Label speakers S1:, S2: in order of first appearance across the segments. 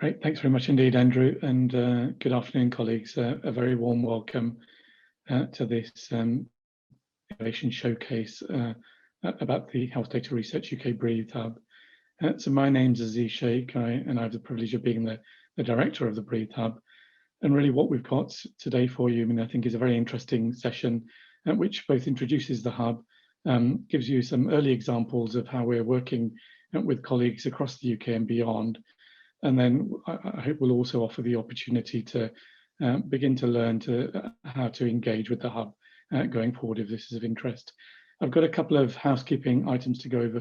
S1: Great, thanks very much indeed, Andrew, and good afternoon, colleagues. A very warm welcome to this innovation showcase about the Health Data Research UK Braethe Hub. So my name's Aziz Sheikh, and I have the privilege of being the director of the Braethe Hub. And really what we've got today for you, I think is a very interesting session which both introduces the hub, gives you some early examples of how we're working with colleagues across the UK and beyond. And then I hope we'll also offer the opportunity to begin to learn how to engage with the hub going forward if this is of interest. I've got a couple of housekeeping items to go over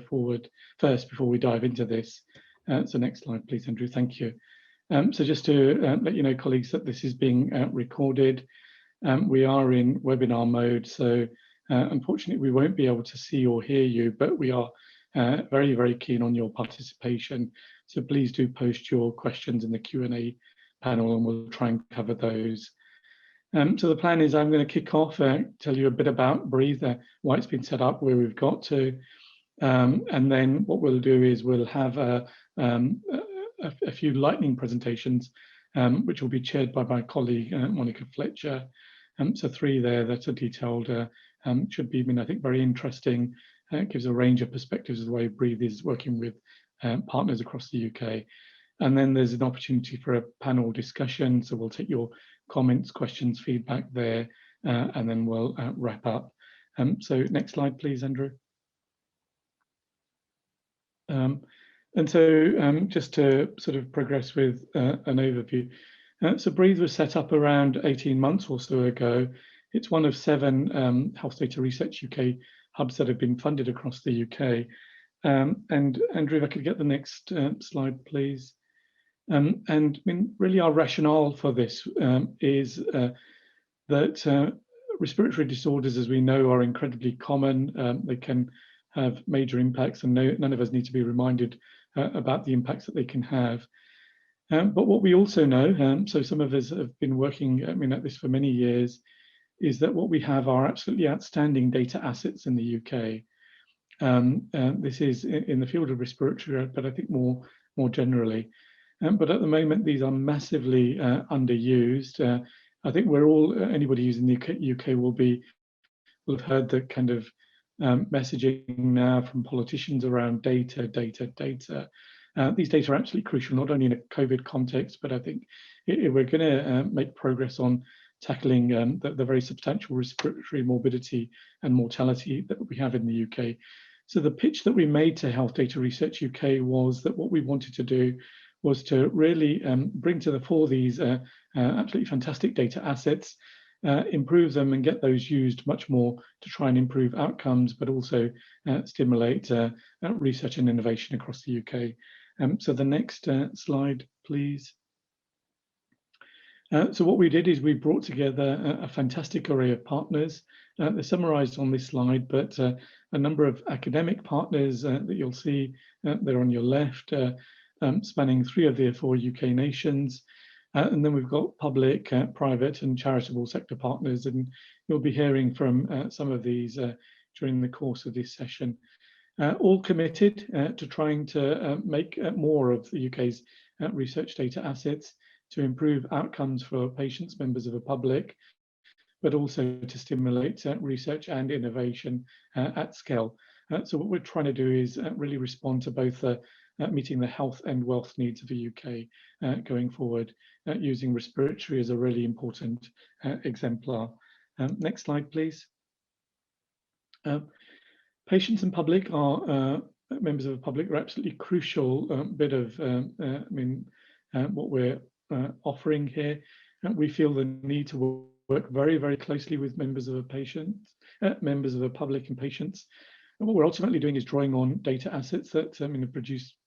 S1: first before we dive into this. So next slide, please, Andrew. Thank you. So just to let you know, colleagues, that this is being recorded. We are in webinar mode, so unfortunately we won't be able to see or hear you, but we are very, very keen on your participation. So please do post your questions in the Q&A panel and we'll try and cover those. So the plan is I'm going to kick off, tell you a bit about Braethe, why it's been set up, where we've got to, and then what we'll do is we'll have a few lightning presentations, which will be chaired by my colleague, Monica Fletcher. So three there that are detailed, should be, I think, very interesting. It gives a range of perspectives of the way Braethe is working with partners across the UK. And then there's an opportunity for a panel discussion. So we'll take your comments, questions, feedback there, and then we'll wrap up. So next slide, please, Andrew. And so just to sort of progress with an overview. So Braethe was set up around 18 months or so ago. It's one of 7 Health Data Research UK hubs that have been funded across the UK. And Andrew, if I could get the next slide, please. And really our rationale for this is that respiratory disorders, as we know, are incredibly common. They can have major impacts, and none of us need to be reminded about the impacts that they can have. But what we also know, so some of us have been working at this for many years, is that what we have are absolutely outstanding data assets in the UK. This is in the field of respiratory, but I think more generally. But at the moment, these are massively underused. I think we're all, anybody using the UK will have heard the kind of messaging now from politicians around data. These data are absolutely crucial, not only in a COVID context, but I think we're going to make progress on tackling the very substantial respiratory morbidity and mortality that we have in the UK. So the pitch that we made to Health Data Research UK was that what we wanted to do was to really bring to the fore these absolutely fantastic data assets, improve them and get those used much more to try and improve outcomes, but also stimulate research and innovation across the UK. So the next slide, please. So what we did is we brought together a fantastic array of partners. They're summarized on this slide, but a number of academic partners that you'll see there on your left, spanning 3 of the 4 UK nations. And then we've got public, private and charitable sector partners, and you'll be hearing from some of these during the course of this session. All committed to trying to make more of the UK's research data assets to improve outcomes for patients, members of the public, but also to stimulate research and innovation at scale. So what we're trying to do is really respond to both meeting the health and wealth needs of the UK going forward, using respiratory as a really important exemplar. Next slide, please. Patients and public are, members of the public are absolutely crucial bit of, what we're offering here. We feel the need to work very, very closely with members of the public and patients. And what we're ultimately doing is drawing on data assets that have been produced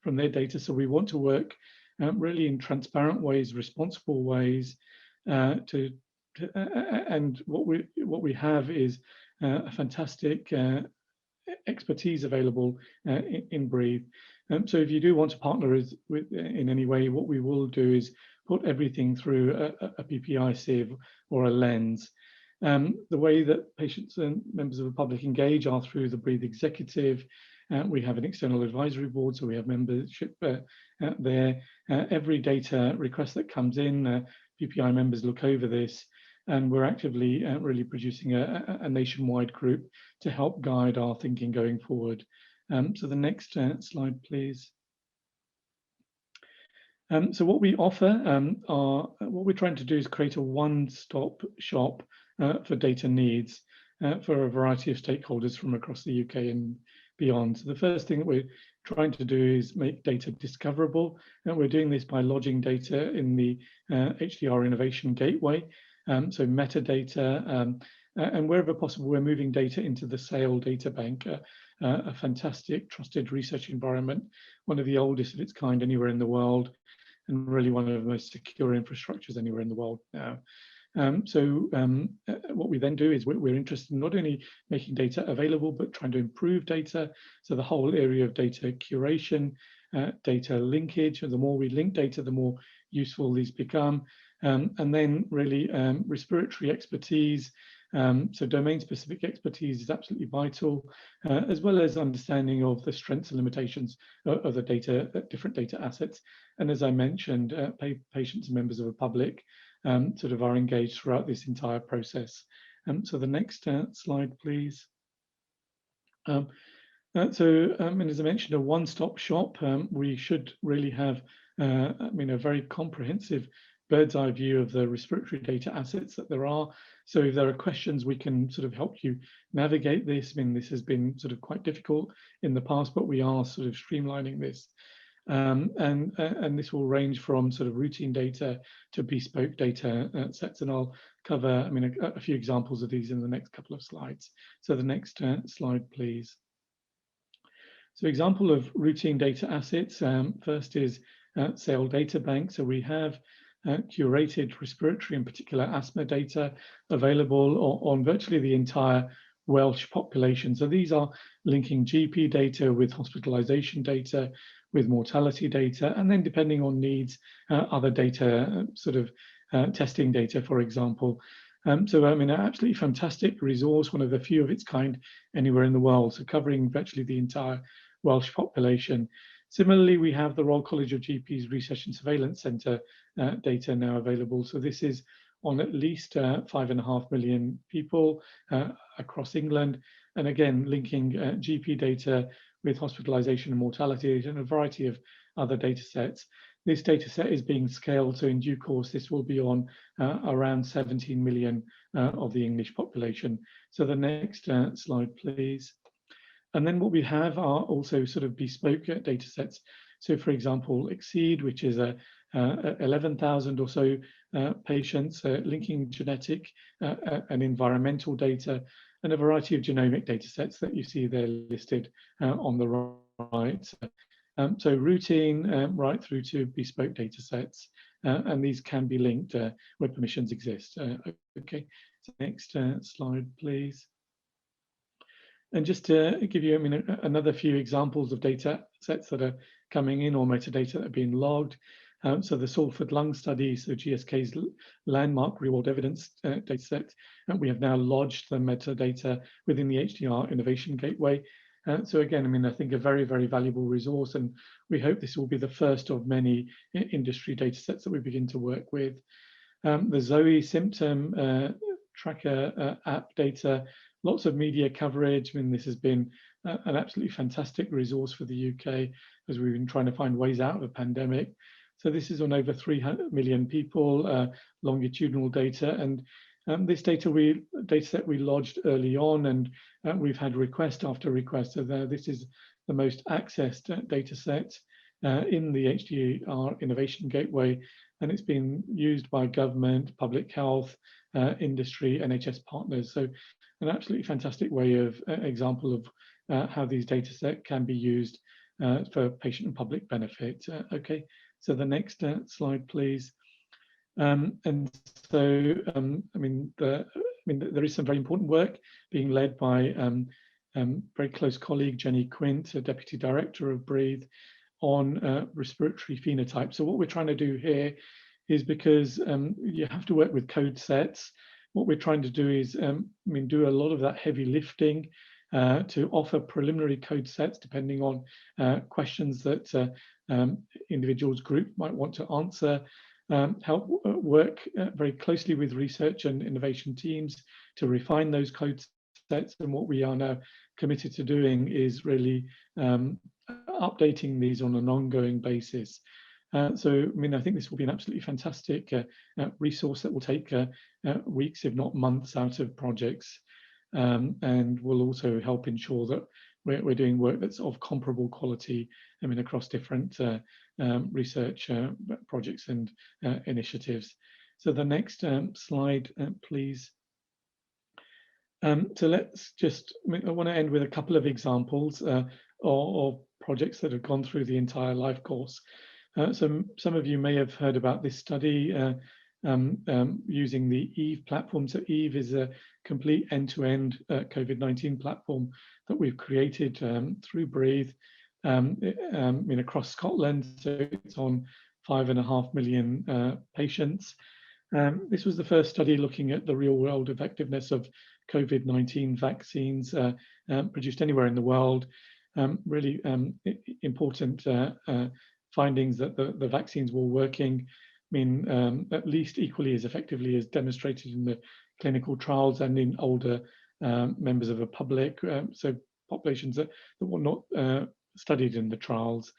S1: from their data. So we want to work really in transparent ways, responsible ways, and what we have is a fantastic expertise available in Braethe. So if you do want to partner in any way, what we will do is put everything through a PPI sieve or a lens. The way that patients and members of the public engage are through the Braethe executive, We have an external advisory board, so we have membership there. Every data request that comes in, PPI members look over this, and we're actively really producing a nationwide group to help guide our thinking going forward. So the next slide, please. So what we offer what we're trying to do is create a one-stop shop for data needs for a variety of stakeholders from across the UK and beyond. So the first thing that we're trying to do is make data discoverable, and we're doing this by lodging data in the HDR Innovation Gateway. So metadata, and wherever possible, we're moving data into the SAIL data bank, a fantastic trusted research environment, one of the oldest of its kind anywhere in the world, and really one of the most secure infrastructures anywhere in the world now. What we then do is we're interested in not only making data available, but trying to improve data. So the whole area of data curation, data linkage, and the more we link data, the more useful these become. And then really respiratory expertise. So domain-specific expertise is absolutely vital, as well as understanding of the strengths and limitations of the data, different data assets. And as I mentioned, patients and members of the public sort of are engaged throughout this entire process. So the next slide, please. And as I mentioned, a one-stop shop. We should really have, a very comprehensive bird's eye view of the respiratory data assets that there are. So if there are questions, we can sort of help you navigate this. This has been sort of quite difficult in the past, but we are sort of streamlining this. And this will range from sort of routine data to bespoke data sets, and I'll cover a few examples of these in the next couple of slides. So the next slide, please. So example of routine data assets, first is SAIL data bank. So we have curated respiratory and particular asthma data available on virtually the entire Welsh population. So these are linking GP data with hospitalization data, with mortality data, and then depending on needs, other data, sort of testing data, for example. So an absolutely fantastic resource, one of the few of its kind anywhere in the world, so covering virtually the entire Welsh population. Similarly, we have the Royal College of GPs Research and Surveillance Centre data now available. So this is on at least 5.5 million people across England. And again, linking GP data with hospitalization and mortality and a variety of other data sets. This data set is being scaled, so in due course, this will be on around 17 million of the English population. So the next slide, please. And then what we have are also sort of bespoke data sets. So for example, Exceed, which is 11,000 or so patients linking genetic and environmental data, and a variety of genomic data sets that you see there listed on the right. So routine right through to bespoke data sets, and these can be linked where permissions exist. Okay, so next slide, please. And just to give you another few examples of data sets that are coming in, or metadata that are being logged. So the Salford Lung Study, so GSK's landmark real-world evidence data set, and we have now lodged the metadata within the HDR Innovation Gateway. So again, I think a very, very valuable resource, and we hope this will be the first of many industry data sets that we begin to work with. The Zoe symptom tracker app data, lots of media coverage. This has been an absolutely fantastic resource for the UK as we've been trying to find ways out of a pandemic. So this is on over 300 million people, longitudinal data, and this data set we lodged early on, and we've had request after request. So this is the most accessed data set in the HDR Innovation Gateway, and it's been used by government, public health, industry, NHS partners. So an absolutely fantastic way of example of how these data set can be used for patient and public benefit. Okay, so the next slide, please. And so, there is some very important work being led by very close colleague Jenny Quint, Deputy Director of Braethe, on respiratory phenotype. So what we're trying to do here is, because you have to work with Codesets, what we're trying to do is do a lot of that heavy lifting to offer preliminary code sets depending on questions that individuals group might want to answer, help work very closely with research and innovation teams to refine those code sets. And what we are now committed to doing is really updating these on an ongoing basis. So, I mean, I think this will be an absolutely fantastic resource that will take weeks, if not months, out of projects, and will also help ensure that we're doing work that's of comparable quality, I mean, across different research projects and initiatives. So the next slide, please. So let's just, I want to end with a couple of examples of projects that have gone through the entire life course. So some of you may have heard about this study using the EVE platform. So EVE is a complete end-to-end COVID-19 platform that we've created through Braethe across Scotland. So it's on 5.5 million patients. This was the first study looking at the real-world effectiveness of COVID-19 vaccines produced anywhere in the world. Really important findings that the vaccines were working, I mean, at least equally as effectively as demonstrated in the clinical trials and in older members of the public, so populations that were not studied in the trials.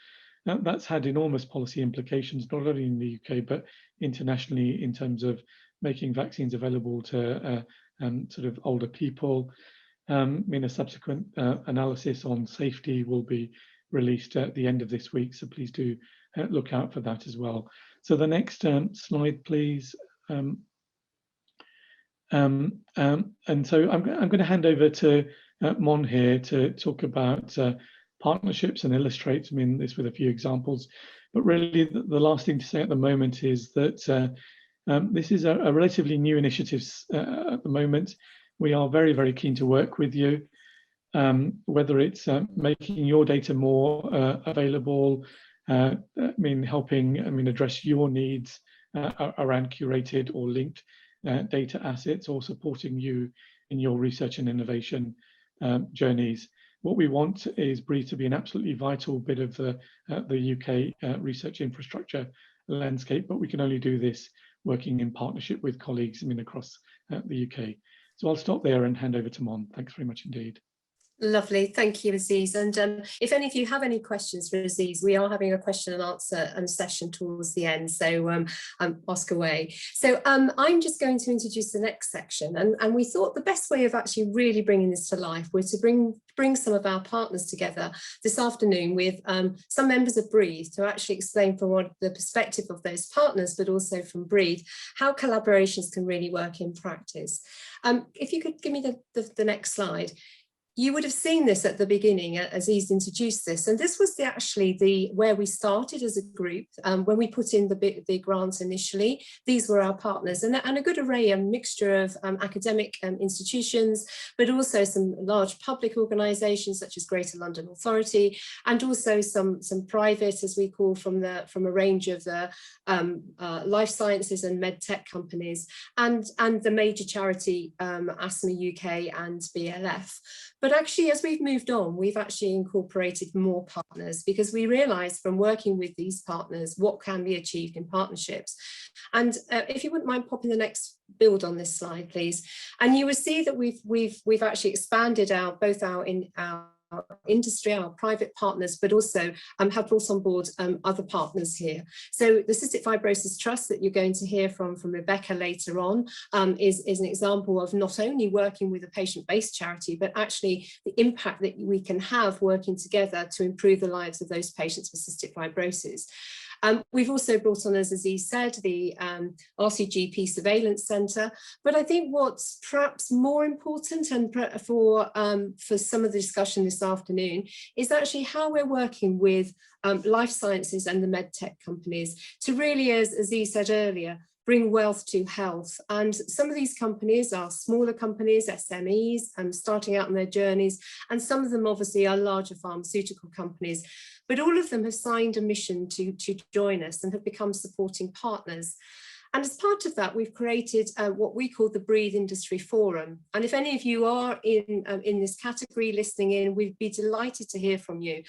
S1: That's had enormous policy implications, not only in the UK, but internationally in terms of making vaccines available to sort of older people. I mean, a subsequent analysis on safety will be released at the end of this week, so please do look out for that as well. So the next slide, please. And so I'm going to hand over to Mon here to talk about partnerships and illustrate, I mean, this with a few examples. But really, the last thing to say at the moment is that this is a relatively new initiative at the moment. We are very, very keen to work with you, whether it's making your data more available, I mean, helping, I mean, address your needs around curated or linked data assets, or supporting you in your research and innovation journeys. What we want is Braethe to be an absolutely vital bit of the UK research infrastructure landscape, but we can only do this working in partnership with colleagues, I mean, across the UK. So I'll stop there and hand over to Mon. Thanks very much indeed.
S2: Lovely, thank you, Aziz. And if any of you have any questions for Aziz, we are having a question and answer session towards the end, so ask away. So I'm just going to introduce the next section, and we thought the best way of actually really bringing this to life was to bring some of our partners together this afternoon with some members of Braethe to actually explain from the perspective of those partners, but also from Braethe, how collaborations can really work in practice. If you could give me the next slide. You would have seen this at the beginning as Aziz introduced this, and this was where we started as a group when we put in the grants initially. These were our partners, and a good array, a mixture of academic institutions, but also some large public organisations such as Greater London Authority, and also some private, as we call, from a range of the life sciences and med tech companies, and the major charity Asthma UK and BLF. But actually, as we've moved on, we've actually incorporated more partners, because we realised from working with these partners what can be achieved in partnerships. And if you wouldn't mind popping the next build on this slide, please. And you will see that we've actually expanded both our industry, our private partners, but also have brought on board other partners here. So the Cystic Fibrosis Trust that you're going to hear from Rebecca later on is an example of not only working with a patient-based charity, but actually the impact that we can have working together to improve the lives of those patients with cystic fibrosis. We've also brought on, as Aziz said, the RCGP Surveillance Centre. But I think what's perhaps more important, and for some of the discussion this afternoon, is actually how we're working with life sciences and the med tech companies to really, as Aziz said earlier, bring wealth to health. And some of these companies are smaller companies, SMEs, starting out on their journeys, and some of them obviously are larger pharmaceutical companies. but all of them have signed a mission to join us and have become supporting partners. And as part of that, we've created what we call the Braethe Industry Forum. And if any of you are in this category listening in, we'd be delighted to hear from you.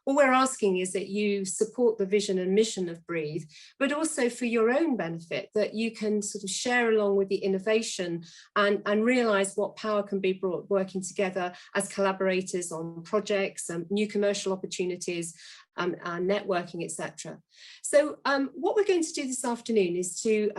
S2: All we're asking is that you support the vision and mission of Braethe, but also for your own benefit, that you can sort of share along with the innovation and realise what power can be brought working together as collaborators on projects, new commercial opportunities, networking, etc. So what we're going to do this afternoon is to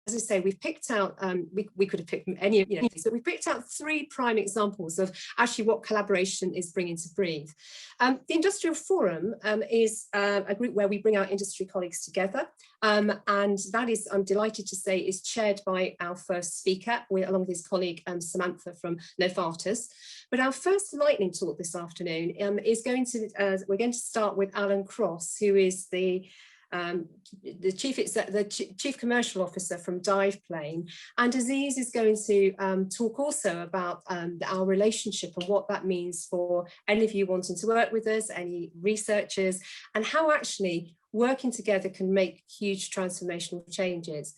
S2: as I say, we've picked out, we could have picked any, but we've picked out 3 prime examples of actually what collaboration is bringing to Braethe. The Industrial Forum is a group where we bring our industry colleagues together. And that is, I'm delighted to say, is chaired by our first speaker, along with his colleague Samantha from Novartis. But our first lightning talk this afternoon is we're going to start with Alan Cross, who is the Chief Commercial Officer from Diveplane, and Aziz is going to talk also about our relationship and what that means for any of you wanting to work with us, any researchers, and how actually working together can make huge transformational changes.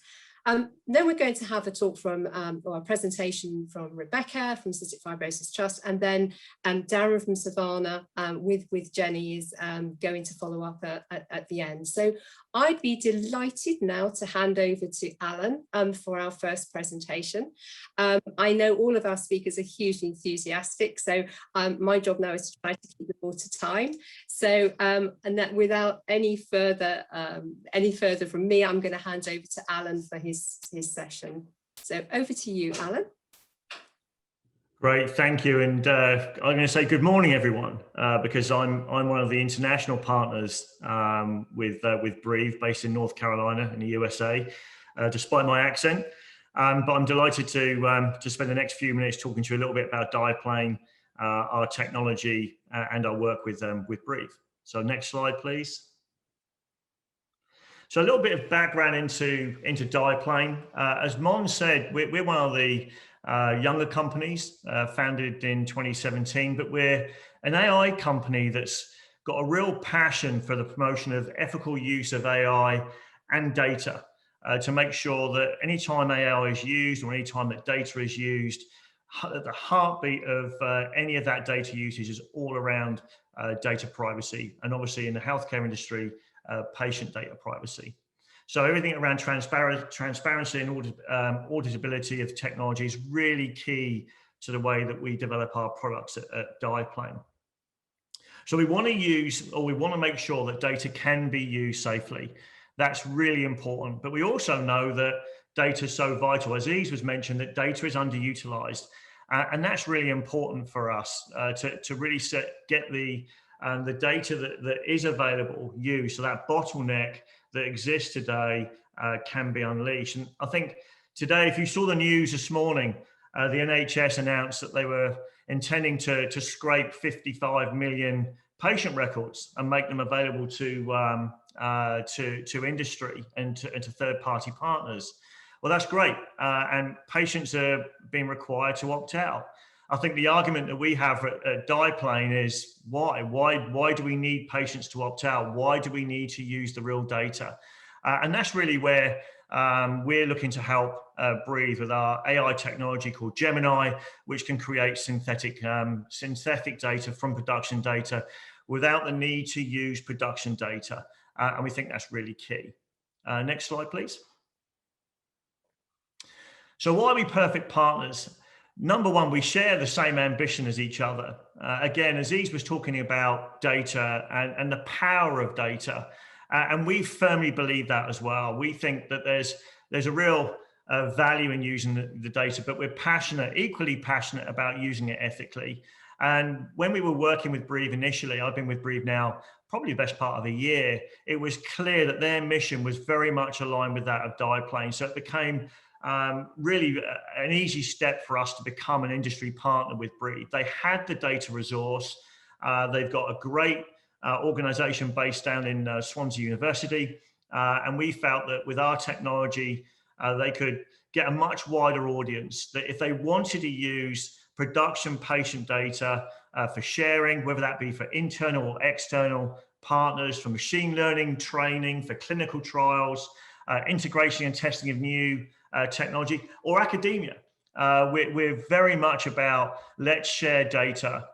S2: Then we're going to have a talk from, or a presentation from Rebecca from Cystic Fibrosis Trust, and then Daren from Savannah with Jenny is going to follow up at the end. So I'd be delighted now to hand over to Alan for our first presentation. I know all of our speakers are hugely enthusiastic, so my job now is to try to keep them all to time. So, and that without any further from me, I'm going to hand over to Alan for his session. So over to you, Alan.
S3: Great, thank you. And I'm going to say good morning, everyone, because I'm one of the international partners with Braethe, based in North Carolina in the USA, despite my accent. But I'm delighted to spend the next few minutes talking to you a little bit about Diveplane, our technology, and our work with Braethe. So next slide, please. So a little bit of background into Diveplane. As Mon said, we're one of the younger companies, founded in 2017, but we're an AI company that's got a real passion for the promotion of ethical use of AI and data to make sure that anytime AI is used or anytime that data is used, the heartbeat of any of that data usage is all around data privacy, and obviously in the healthcare industry, patient data privacy. So everything around transparency and auditability of technology is really key to the way that we develop our products at Diveplane. So we want to make sure that data can be used safely. That's really important. But we also know that data is so vital. Aziz was mentioned that data is underutilized. And that's really important for us to really get the data that is available used, so that bottleneck that exists today can be unleashed. And I think today, if you saw the news this morning, the NHS announced that they were intending to scrape 55 million patient records and make them available to industry and to third-party partners. Well, that's great, and patients are being required to opt out. I think the argument that we have at Diveplane is why do we need patients to opt out? Why do we need to use the real data? And that's really where we're looking to help Braethe with our AI technology called Gemini, which can create synthetic data from production data without the need to use production data. And we think that's really key. Next slide, please. So why are we perfect partners? Number one, we share the same ambition as each other. Again, Aziz was talking about data and the power of data, and we firmly believe that as well. We think that there's a real value in using the data, but we're equally passionate about using it ethically. And when we were working with Braethe initially, I've been with Braethe now probably the best part of a year, it was clear that their mission was very much aligned with that of Diveplane. So it became really an easy step for us to become an industry partner with Braethe. They had the data resource. They've got a great organization based down in Swansea University. And we felt that with our technology, they could get a much wider audience, that if they wanted to use production patient data for sharing, whether that be for internal or external partners, for machine learning training, for clinical trials, integration and testing of new technology, or academia. We're very much about let's share data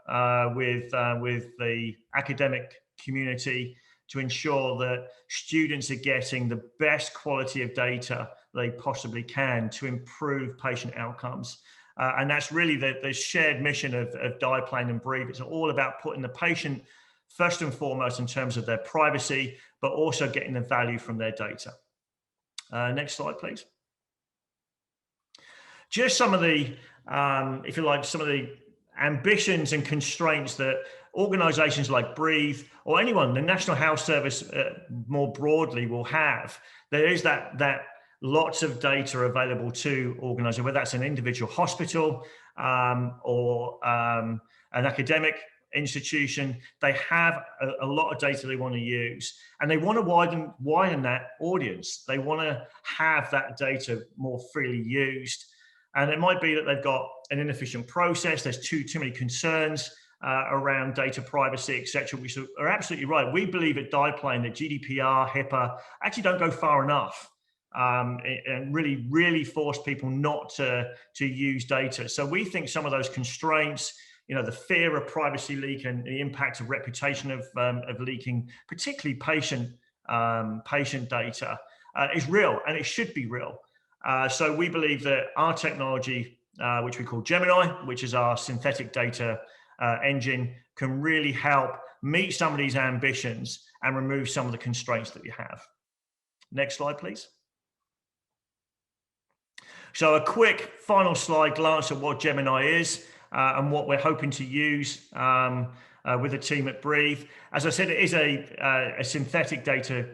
S3: with the academic community to ensure that students are getting the best quality of data they possibly can to improve patient outcomes. And that's really the shared mission of Diaplane and Braethe. It's all about putting the patient first and foremost in terms of their privacy, but also getting the value from their data. Next slide, please. Just some of the, if you like, some of the ambitions and constraints that organizations like Braethe or anyone, the National Health Service more broadly, will have. There is that lots of data available to organizations, whether that's an individual hospital or an academic institution. They have a lot of data they want to use, and they want to widen that audience. They want to have that data more freely used. And it might be that they've got an inefficient process. There's too many concerns around data privacy, etc., which are absolutely right. We believe at Diaplane that GDPR, HIPAA actually don't go far enough and really force people not to use data. So we think some of those constraints, the fear of privacy leak and the impact of reputation of leaking, particularly patient data, is real, and it should be real. So we believe that our technology, which we call Gemini, which is our synthetic data engine, can really help meet some of these ambitions and remove some of the constraints that we have. Next slide, please. So a quick final slide glance at what Gemini is and what we're hoping to use with the team at Braethe. As I said, it is a synthetic data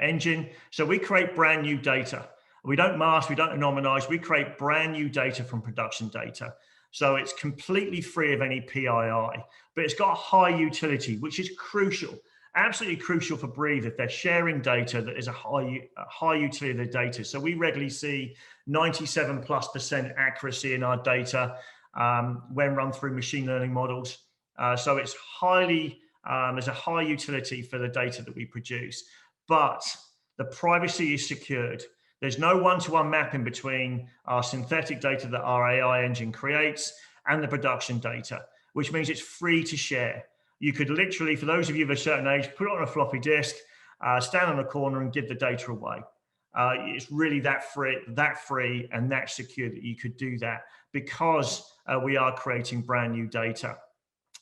S3: engine. So we create brand new data. We don't mask, we don't anonymize, we create brand new data from production data. So it's completely free of any PII, but it's got high utility, which is crucial, absolutely crucial for Braethe if they're sharing data that is a high utility of the data. So we regularly see 97+% accuracy in our data when run through machine learning models. So it's there's a high utility for the data that we produce, but the privacy is secured. There's no one-to-one mapping between our synthetic data that our AI engine creates and the production data, which means it's free to share. You could literally, for those of you of a certain age, put it on a floppy disk, stand on a corner and give the data away. It's really that free and that secure that you could do that because we are creating brand new data.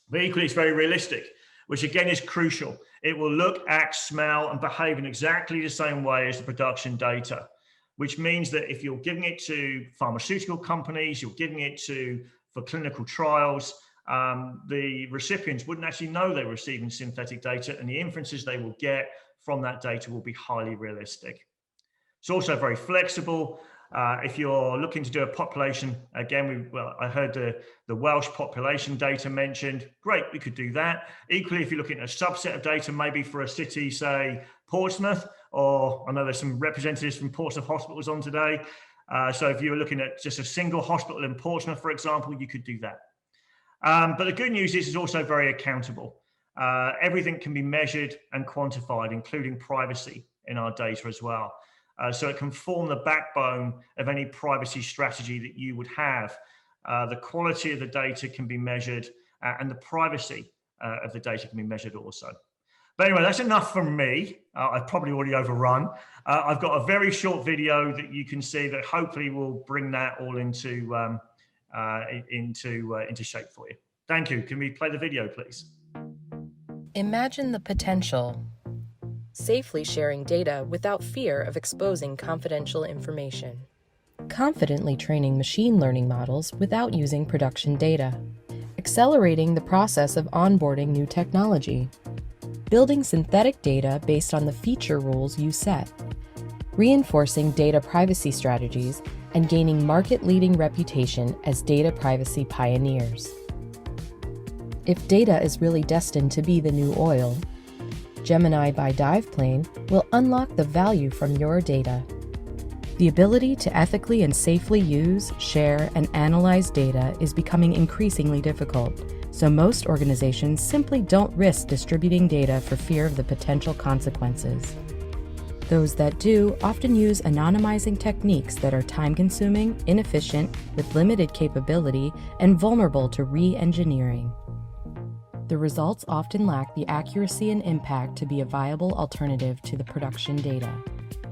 S3: But equally, it's very realistic, which again is crucial. It will look, act, smell, and behave in exactly the same way as the production data, which means that if you're giving it to pharmaceutical companies, you're giving it for clinical trials, the recipients wouldn't actually know they're receiving synthetic data, and the inferences they will get from that data will be highly realistic. It's also very flexible. If you're looking to do a population, again, I heard the Welsh population data mentioned. Great, we could do that. Equally, if you're looking at a subset of data, maybe for a city, say Portsmouth, or I know there's some representatives from Portsmouth hospitals on today. So if you were looking at just a single hospital in Portsmouth, for example, you could do that. But the good news is it's also very accountable. Everything can be measured and quantified, including privacy in our data as well. So it can form the backbone of any privacy strategy that you would have. The quality of the data can be measured and the privacy of the data can be measured also. But anyway, that's enough from me. I've probably already overrun. I've got a very short video that you can see that hopefully will bring that all into shape for you. Thank you. Can we play the video, please?
S4: Imagine the potential. Safely sharing data without fear of exposing confidential information. Confidently training machine learning models without using production data. Accelerating the process of onboarding new technology. Building synthetic data based on the feature rules you set. Reinforcing data privacy strategies and gaining market-leading reputation as data privacy pioneers. If data is really destined to be the new oil, Gemini by Diaplane will unlock the value from your data. The ability to ethically and safely use, share, and analyze data is becoming increasingly difficult, so most organizations simply don't risk distributing data for fear of the potential consequences. Those that do often use anonymizing techniques that are time-consuming, inefficient, with limited capability, and vulnerable to re-engineering. The results often lack the accuracy and impact to be a viable alternative to the production data.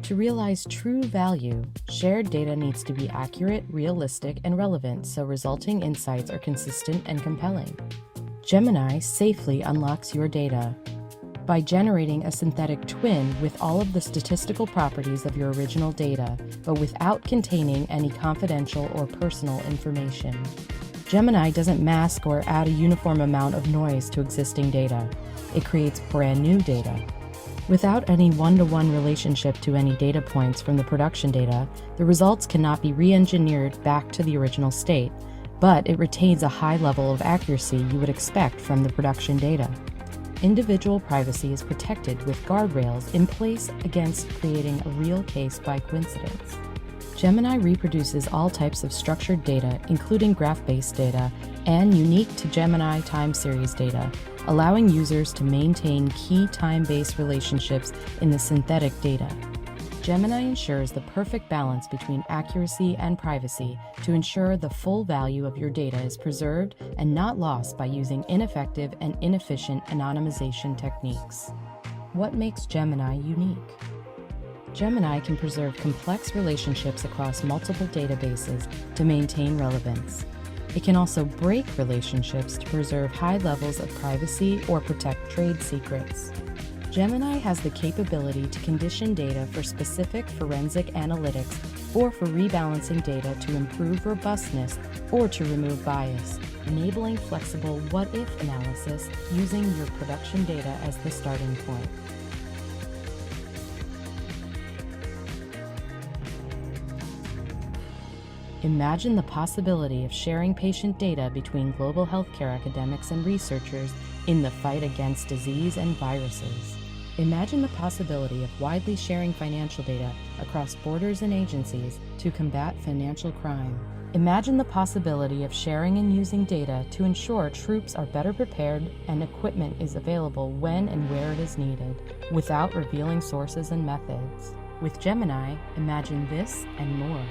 S4: To realize true value, shared data needs to be accurate, realistic, and relevant so resulting insights are consistent and compelling. Gemini safely unlocks your data by generating a synthetic twin with all of the statistical properties of your original data, but without containing any confidential or personal information. Gemini doesn't mask or add a uniform amount of noise to existing data. It creates brand new data. Without any one-to-one relationship to any data points from the production data, the results cannot be re-engineered back to the original state, but it retains a high level of accuracy you would expect from the production data. Individual privacy is protected with guardrails in place against creating a real case by coincidence. Gemini reproduces all types of structured data, including graph-based data, and unique to Gemini time series data, allowing users to maintain key time-based relationships in the synthetic data. Gemini ensures the perfect balance between accuracy and privacy to ensure the full value of your data is preserved and not lost by using ineffective and inefficient anonymization techniques. What makes Gemini unique? Gemini can preserve complex relationships across multiple databases to maintain relevance. It can also break relationships to preserve high levels of privacy or protect trade secrets. Gemini has the capability to condition data for specific forensic analytics or for rebalancing data to improve robustness or to remove bias, enabling flexible what-if analysis using your production data as the starting point. Imagine the possibility of sharing patient data between global healthcare academics and researchers in the fight against disease and viruses. Imagine the possibility of widely sharing financial data across borders and agencies to combat financial crime. Imagine the possibility of sharing and using data to ensure troops are better prepared and equipment is available when and where it is needed, without revealing sources and methods. With Gemini, imagine this and more.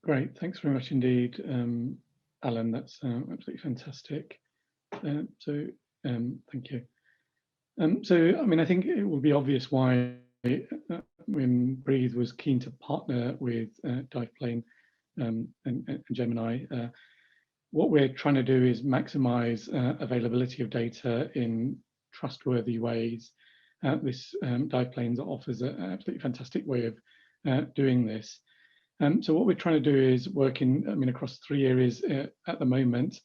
S1: Great, thanks very much indeed, Alan. That's absolutely fantastic. Thank you. So, I mean, I think it will be obvious why when Braethe was keen to partner with Diveplane and Gemini. What we're trying to do is maximize availability of data in trustworthy ways. This Diveplane offers an absolutely fantastic way of doing this. So what we're trying to do is work across 3 areas at the moment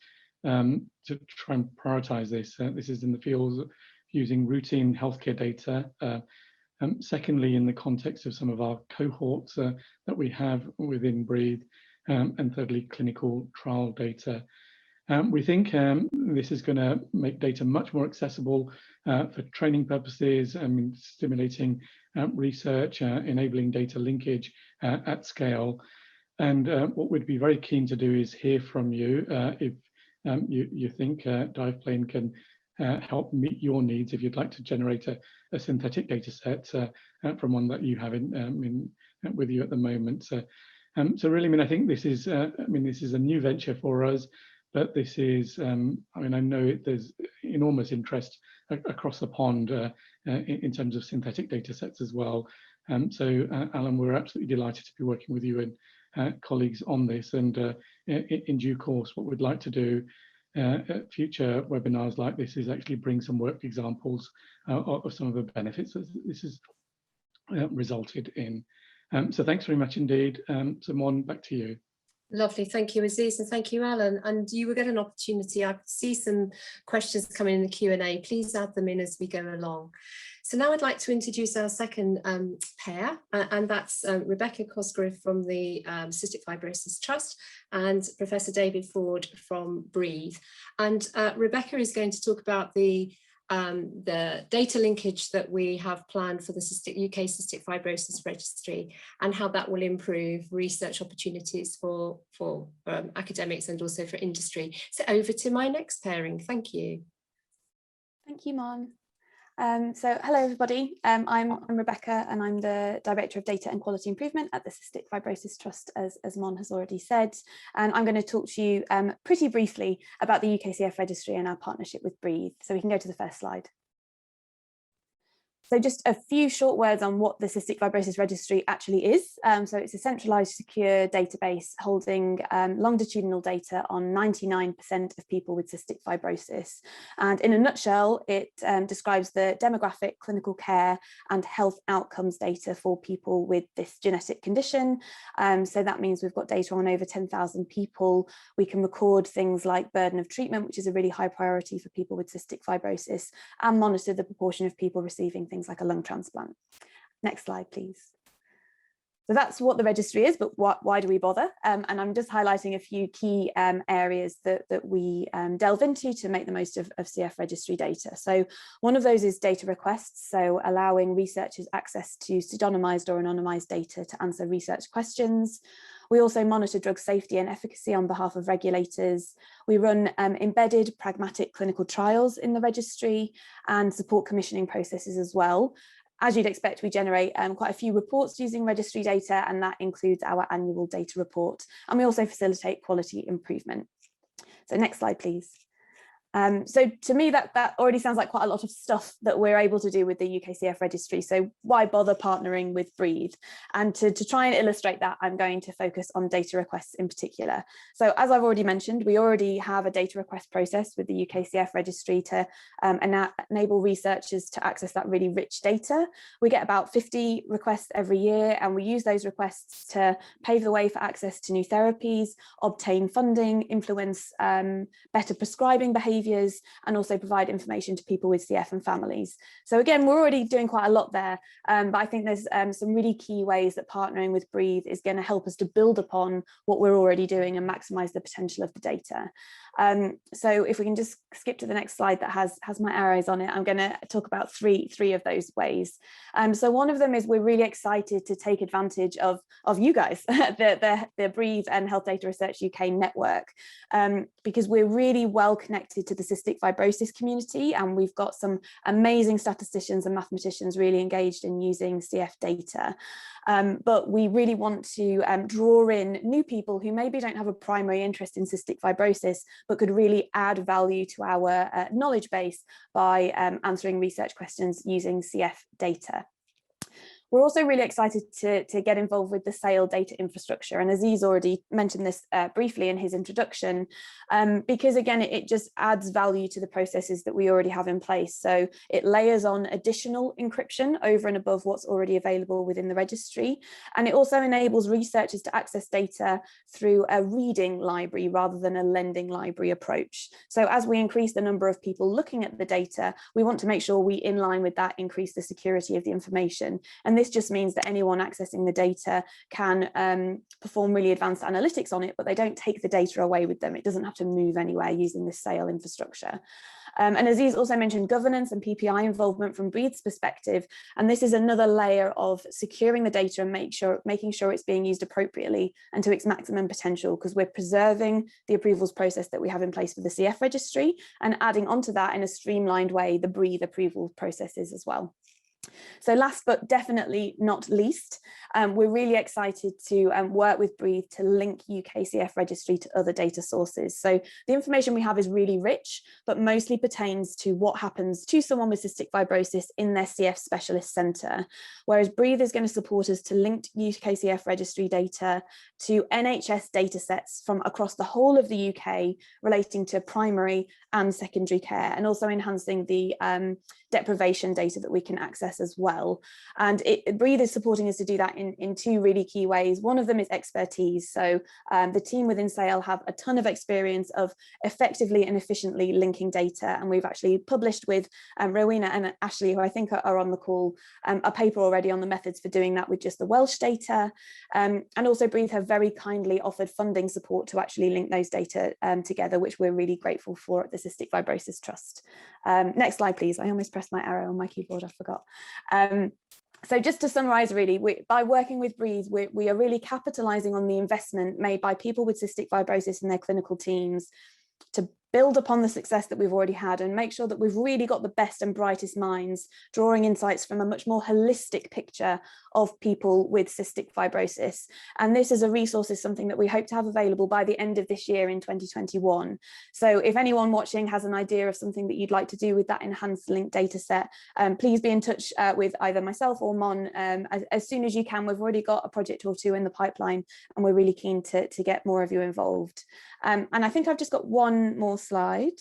S1: to try and prioritize this. This is in the fields of using routine healthcare data. Secondly, in the context of some of our cohorts that we have within Braethe, and thirdly, clinical trial data. We think this is going to make data much more accessible for training purposes, stimulating research, enabling data linkage at scale. And what we'd be very keen to do is hear from you if you think Diveplane can help meet your needs, if you'd like to generate a synthetic data set from one that you have with you at the moment. So really, I think this is a new venture for us. But this is, I know there's enormous interest across the pond in terms of synthetic data sets as well. So, Alan, we're absolutely delighted to be working with you and colleagues on this. And in due course, what we'd like to do at future webinars like this is actually bring some work examples of some of the benefits that this has resulted in. So thanks very much indeed. So, Mon, back to you.
S2: Lovely, thank you, Aziz, and thank you, Alan. And you will get an opportunity. I see some questions coming in the Q&A. Please add them in as we go along. So now I'd like to introduce our second pair, and that's Rebecca Cosgrove from the Cystic Fibrosis Trust and Professor David Ford from Braethe. And Rebecca is going to talk about the data linkage that we have planned for the UK Cystic Fibrosis Registry and how that will improve research opportunities for academics and also for industry. So over to my next pairing. Thank you.
S5: Thank you, Mon. So hello everybody, I'm Rebecca and I'm the Director of Data and Quality Improvement at the Cystic Fibrosis Trust, as Mon has already said, and I'm going to talk to you pretty briefly about the UK CF Registry and our partnership with Braethe. So we can go to the first slide. So just a few short words on what the Cystic Fibrosis Registry actually is. So it's a centralised, secure database holding longitudinal data on 99% of people with cystic fibrosis. And in a nutshell, it describes the demographic, clinical care and health outcomes data for people with this genetic condition. So that means we've got data on over 10,000 people. We can record things like burden of treatment, which is a really high priority for people with cystic fibrosis, and monitor the proportion of people receiving things like a lung transplant. Next slide, please. So that's what the registry is, but why do we bother? And I'm just highlighting a few key areas that we delve into to make the most of CF registry data. So one of those is data requests, so allowing researchers access to pseudonymized or anonymized data to answer research questions. We also monitor drug safety and efficacy on behalf of regulators. We run embedded pragmatic clinical trials in the registry and support commissioning processes as well. As you'd expect, we generate quite a few reports using registry data, and that includes our annual data report. And we also facilitate quality improvement. So next slide, please. So to me, that already sounds like quite a lot of stuff that we're able to do with the UK CF registry. So why bother partnering with Braethe? And to try and illustrate that, I'm going to focus on data requests in particular. So as I've already mentioned, we already have a data request process with the UK CF registry to enable researchers to access that really rich data. We get about 50 requests every year, and we use those requests to pave the way for access to new therapies, obtain funding, influence better prescribing behaviours, and also provide information to people with CF and families. So again, we're already doing quite a lot there, but I think there's some really key ways that partnering with Braethe is going to help us to build upon what we're already doing and maximise the potential of the data. So if we can just skip to the next slide that has my arrows on it, I'm going to talk about three of those ways. So one of them is we're really excited to take advantage of you guys, the Braethe and Health Data Research UK network, because we're really well connected to the cystic fibrosis community, and we've got some amazing statisticians and mathematicians really engaged in using CF data. But we really want to draw in new people who maybe don't have a primary interest in cystic fibrosis, but could really add value to our knowledge base by answering research questions using CF data. We're also really excited to get involved with the SAIL data infrastructure, and Aziz already mentioned this briefly in his introduction, because again, it just adds value to the processes that we already have in place. So it layers on additional encryption over and above what's already available within the registry, and it also enables researchers to access data through a reading library rather than a lending library approach. So as we increase the number of people looking at the data, we want to make sure we, in line with that, increase the security of the information. And this just means that anyone accessing the data can perform really advanced analytics on it, but they don't take the data away with them. It doesn't have to move anywhere using this SAIL infrastructure. And Aziz also mentioned governance and PPI involvement from Braethe's perspective. And this is another layer of securing the data and making sure it's being used appropriately and to its maximum potential, because we're preserving the approvals process that we have in place for the CF registry and adding onto that in a streamlined way the Braethe approval processes as well. So last but definitely not least, we're really excited to work with Braethe to link UK CF registry to other data sources. So the information we have is really rich, but mostly pertains to what happens to someone with cystic fibrosis in their CF specialist centre, whereas Braethe is going to support us to link UK CF registry data to NHS data sets from across the whole of the UK relating to primary and secondary care, and also enhancing the deprivation data that we can access as well. And Braethe is supporting us to do that in two really key ways. One of them is expertise. So the team within SAIL have a ton of experience of effectively and efficiently linking data. And we've actually published with Rowena and Ashley, who I think are on the call, a paper already on the methods for doing that with just the Welsh data. And also Braethe have very kindly offered funding support to actually link those data together, which we're really grateful for at the Cystic Fibrosis Trust. Next slide, please. I almost pressed my arrow on my keyboard, I forgot. So just to summarise, really, by working with Braethe, we are really capitalising on the investment made by people with cystic fibrosis and their clinical teams to build upon the success that we've already had and make sure that we've really got the best and brightest minds drawing insights from a much more holistic picture of people with cystic fibrosis. And this as a resource is something that we hope to have available by the end of this year in 2021. So if anyone watching has an idea of something that you'd like to do with that enhanced linked data set, please be in touch with either myself or Mon as soon as you can. We've already got a project or two in the pipeline and we're really keen to get more of you involved. And I think I've just got one more slide.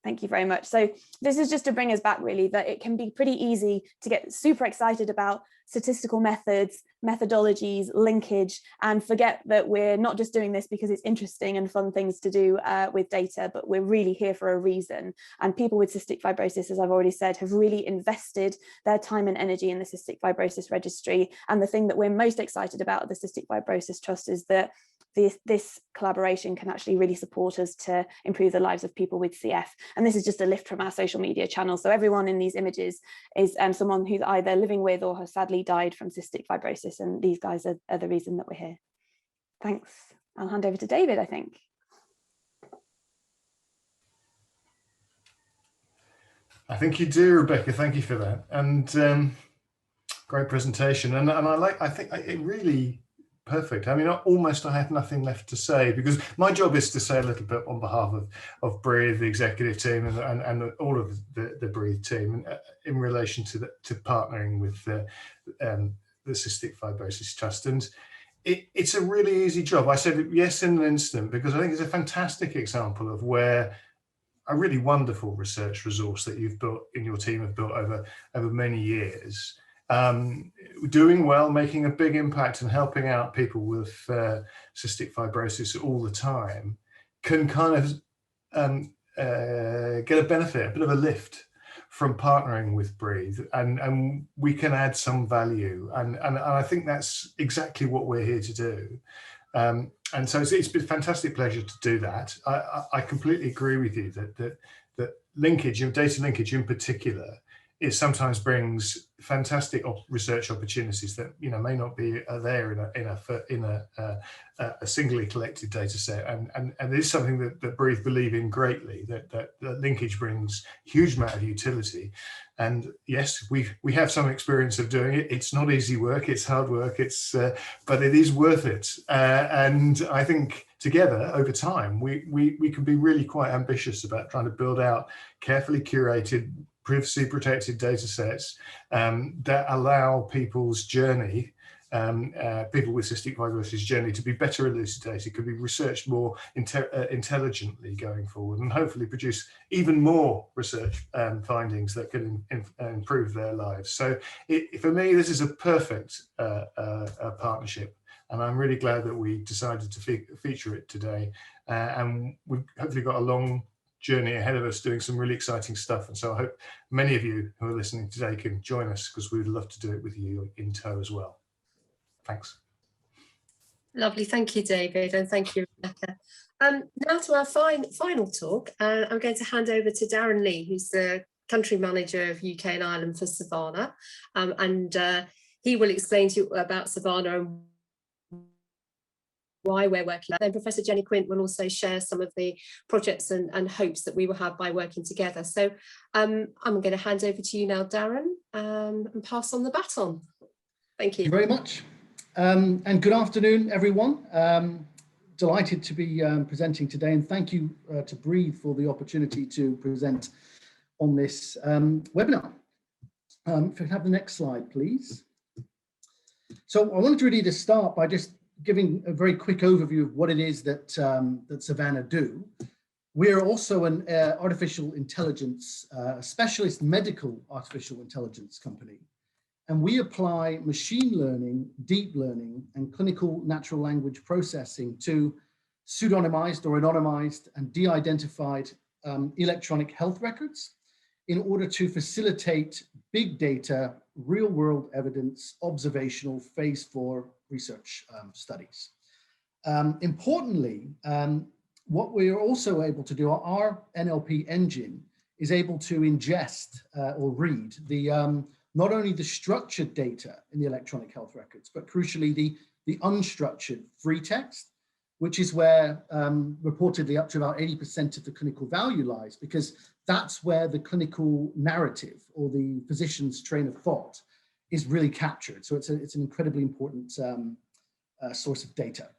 S5: Thank you very much. So this is just to bring us back really that it can be pretty easy to get super excited about statistical methods, methodologies, linkage, and forget that we're not just doing this because it's interesting and fun things to do with data, but we're really here for a reason. And people with cystic fibrosis, as I've already said, have really invested their time and energy in the Cystic Fibrosis Registry. And the thing that we're most excited about at the Cystic Fibrosis Trust is that this collaboration can actually really support us to improve the lives of people with CF. And this is just a lift from our social media channels. So everyone in these images is someone who's either living with or has sadly died from cystic fibrosis. And these guys are the reason that we're here. Thanks. I'll hand over to David, I think.
S6: I think you do, Rebecca. Thank you for that. And great presentation. And I think it really perfect. I mean, almost I have nothing left to say because my job is to say a little bit on behalf of Braethe, the executive team, and all of the Braethe team in relation to partnering with the Cystic Fibrosis Trust. And it's a really easy job. I said yes in an instant because I think it's a fantastic example of where a really wonderful research resource that you've built in your team have built over many years. Doing well, making a big impact and helping out people with cystic fibrosis all the time can kind of get a benefit, a bit of a lift from partnering with Braethe, and we can add some value. And I think that's exactly what we're here to do. And so it's been a fantastic pleasure to do that. I completely agree with you that linkage, data linkage in particular, it sometimes brings fantastic research opportunities that may not be there in a singly collected data set, and it is something that Braethe believe in greatly. That linkage brings huge amount of utility, and yes, we have some experience of doing it. It's not easy work; it's hard work. But it is worth it, and I think together over time we can be really quite ambitious about trying to build out carefully curated, privacy protected data sets that allow people's journey, people with cystic fibrosis journey, to be better elucidated, could be researched more intelligently going forward, and hopefully produce even more research findings that can improve their lives. So for me, this is a perfect partnership, and I'm really glad that we decided to feature it today. And we've hopefully got a long journey ahead of us doing some really exciting stuff, and so I hope many of you who are listening today can join us, because we would love to do it with you in tow as well. Thanks.
S2: Lovely, thank you, David, and thank you, Rebecca. Now to our final talk, I'm going to hand over to Daren Lee, who's the country manager of UK and Ireland for Savannah, and he will explain to you about Savannah and why we're working. Then Professor Jenny Quint will also share some of the projects and hopes that we will have by working together. So I'm going to hand over to you now, Daren, and pass on the baton. Thank you.
S7: Thank you very much. And good afternoon, everyone. Delighted to be presenting today, and thank you to Braethe for the opportunity to present on this webinar. If we can have the next slide, please. So I wanted really to start by just giving a very quick overview of what it is that that Savannah do. We're also an artificial intelligence, specialist medical artificial intelligence company. And we apply machine learning, deep learning, and clinical natural language processing to pseudonymized or anonymized and de-identified electronic health records in order to facilitate big data, real world evidence, observational phase 4 research studies. Importantly, what we are also able to do, our NLP engine is able to ingest or read the not only the structured data in the electronic health records, but crucially the unstructured free text, which is where reportedly up to about 80% of the clinical value lies, because that's where the clinical narrative or the physician's train of thought is really captured. So it's an incredibly important source of data.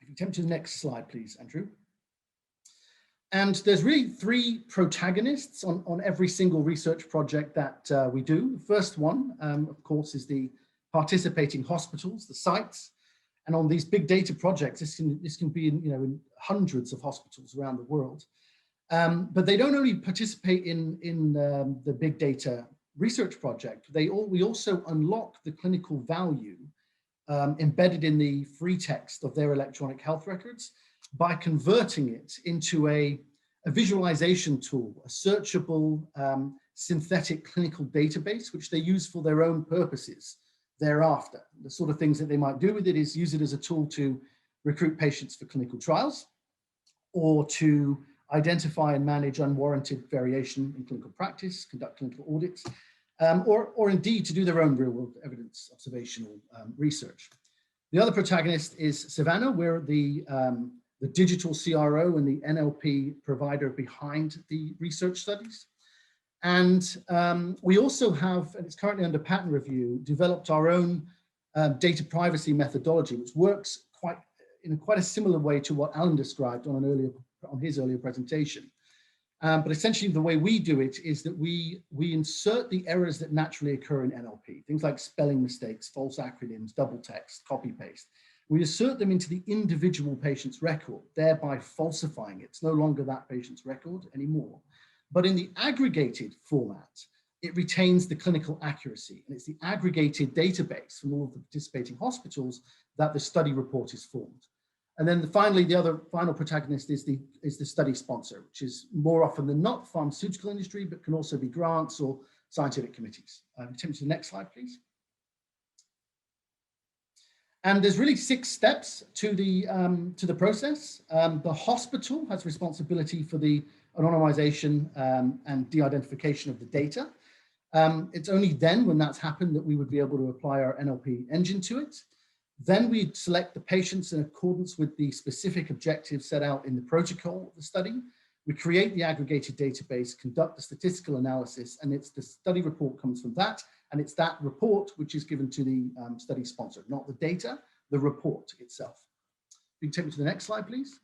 S7: If you turn to the next slide, please, Andrew. And there's really 3 protagonists on every single research project that we do. The first one, of course, is the participating hospitals, the sites. And on these big data projects, this can be in hundreds of hospitals around the world. But they don't only participate in the big data research project. We also unlock the clinical value embedded in the free text of their electronic health records by converting it into a visualization tool, a searchable synthetic clinical database, which they use for their own purposes thereafter. The sort of things that they might do with it is use it as a tool to recruit patients for clinical trials, or to identify and manage unwarranted variation in clinical practice, conduct clinical audits, or indeed to do their own real world evidence observational research. The other protagonist is Savannah. We're the digital CRO and the NLP provider behind the research studies. And we also have, and it's currently under patent review, developed our own data privacy methodology, which works in quite a similar way to what Alan described on his earlier presentation. But essentially the way we do it is that we insert the errors that naturally occur in NLP, things like spelling mistakes, false acronyms, double text, copy paste. We insert them into the individual patient's record, thereby falsifying it. It's no longer that patient's record anymore. But in the aggregated format, it retains the clinical accuracy, and it's the aggregated database from all of the participating hospitals that the study report is formed. And then finally, the other final protagonist is the study sponsor, which is more often than not pharmaceutical industry, but can also be grants or scientific committees. Turn to the next slide, please. And there's really 6 steps to the process. The hospital has responsibility for the anonymization and de-identification of the data. It's only then, when that's happened, that we would be able to apply our NLP engine to it. Then we select the patients in accordance with the specific objectives set out in the protocol of the study. We create the aggregated database, conduct the statistical analysis, and it's the study report comes from that. And it's that report which is given to the study sponsor, not the data, the report itself. You can take me to the next slide, please.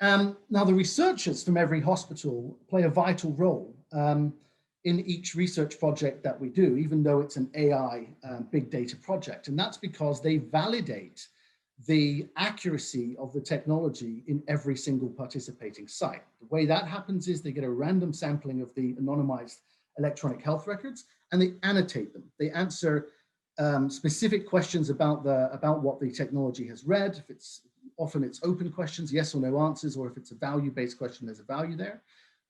S7: Now, the researchers from every hospital play a vital role in each research project that we do, even though it's an AI big data project. And that's because they validate the accuracy of the technology in every single participating site. The way that happens is they get a random sampling of the anonymized electronic health records, and they annotate them. They answer specific questions about what the technology has read. If it's often it's open questions, yes or no answers, or if it's a value-based question, there's a value there.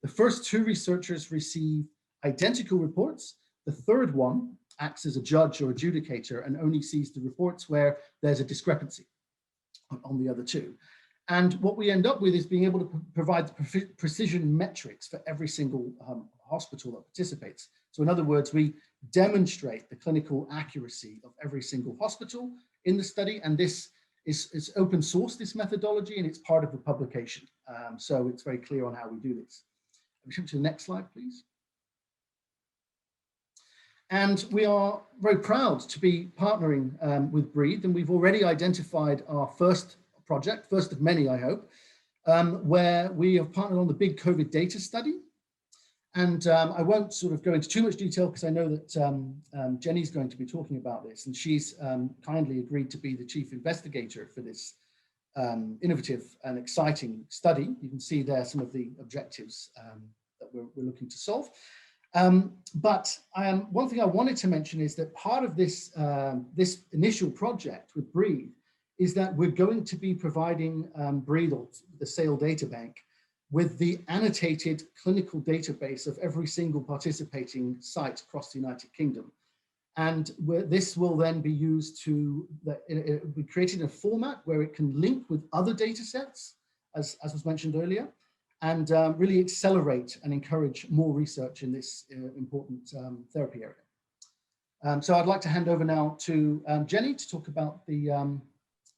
S7: The first 2 researchers receive identical reports. The third one acts as a judge or adjudicator and only sees the reports where there's a discrepancy on the other 2. And what we end up with is being able to provide the precision metrics for every single hospital that participates. So in other words, we demonstrate the clinical accuracy of every single hospital in the study. And this is open source, this methodology, and it's part of the publication. So it's very clear on how we do this. We should to the next slide, please. And we are very proud to be partnering with Braethe, and we've already identified our first project, first of many, I hope, where we have partnered on the big COVID data study. And I won't sort of go into too much detail because I know that Jenny's going to be talking about this, and she's kindly agreed to be the chief investigator for this innovative and exciting study. You can see there some of the objectives that we're looking to solve. But one thing I wanted to mention is that part of this, this initial project with Braethe is that we're going to be providing Braethe, or the SAIL data bank, with the annotated clinical database of every single participating site across the United Kingdom. And this will then be used to, be created in a format where it can link with other data sets, as was mentioned earlier, and really accelerate and encourage more research in this important therapy area. So I'd like to hand over now to Jenny to talk about the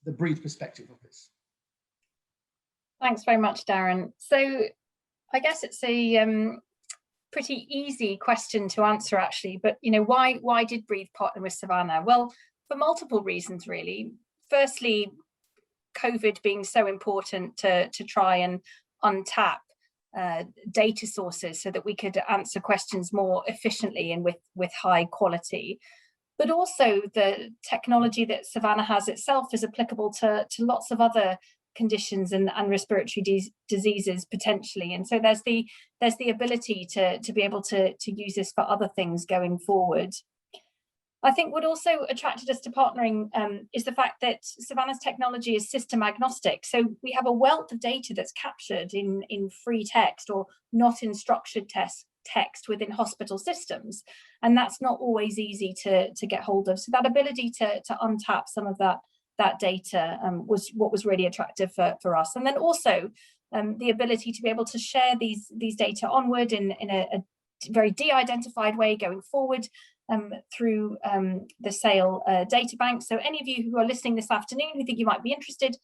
S7: Braethe perspective of this.
S8: Thanks very much, Daren. So I guess it's a pretty easy question to answer, actually, but why did Braethe partner with Savannah? Well, for multiple reasons, really. Firstly, COVID being so important to try and untap data sources so that we could answer questions more efficiently and with high quality. But also the technology that Savannah has itself is applicable to lots of other conditions and respiratory diseases potentially. And so there's the ability to be able to use this for other things going forward. I think what also attracted us to partnering is the fact that Savannah's technology is system agnostic. So we have a wealth of data that's captured in free text or not in structured text within hospital systems. And that's not always easy to get hold of. So that ability to untap some of that data was what was really attractive for us. And then also the ability to be able to share these data onward in a very de-identified way going forward through the SAIL data bank. So any of you who are listening this afternoon who think you might be interested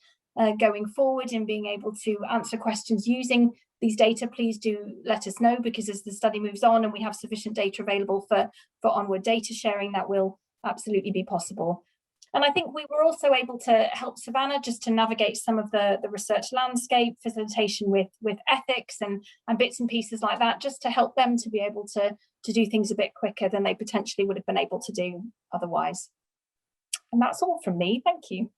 S8: going forward in being able to answer questions using these data, please do let us know, because as the study moves on and we have sufficient data available for onward data sharing, that will absolutely be possible. And I think we were also able to help Savannah just to navigate some of the research landscape, facilitation with ethics and bits and pieces like that, just to help them to be able to do things a bit quicker than they potentially would have been able to do otherwise. And that's all from me. Thank you.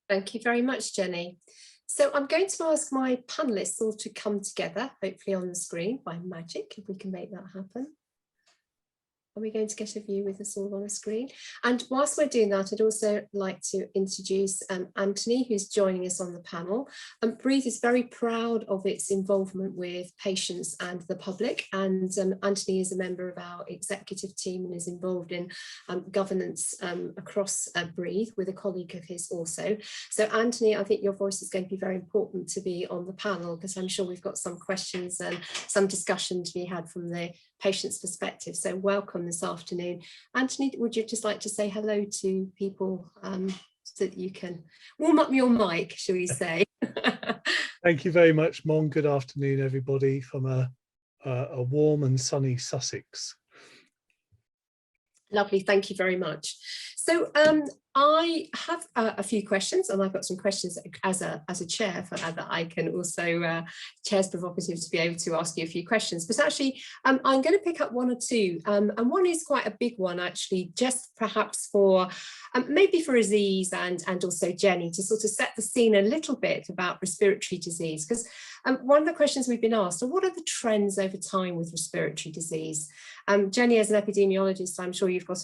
S2: Thank you very much, Jenny. So I'm going to ask my panelists all to come together, hopefully on the screen by magic, if we can make that happen. Are we going to get a view with us all on the screen? And whilst we're doing that, I'd also like to introduce Anthony, who's joining us on the panel. Braethe is very proud of its involvement with patients and the public. And Anthony is a member of our executive team and is involved in governance across Braethe with a colleague of his also. So Anthony, I think your voice is going to be very important to be on the panel, because I'm sure we've got some questions and some discussion to be had from the patient's perspective. So welcome this afternoon. Anthony, would you just like to say hello to people so that you can warm up your mic, shall we say?
S9: Thank you very much, Mon. Good afternoon, everybody, from a warm and sunny Sussex.
S2: Lovely, thank you very much. So I have a few questions, and I've got some questions as a chair for that I can also chair's prerogative to be able to ask you a few questions. But actually, I'm going to pick up one or two, and one is quite a big one actually, just perhaps for maybe for Aziz and also Jenny to sort of set the scene a little bit about respiratory disease, because one of the questions we've been asked are what are the trends over time with respiratory disease? Jenny, as an epidemiologist, I'm sure you've got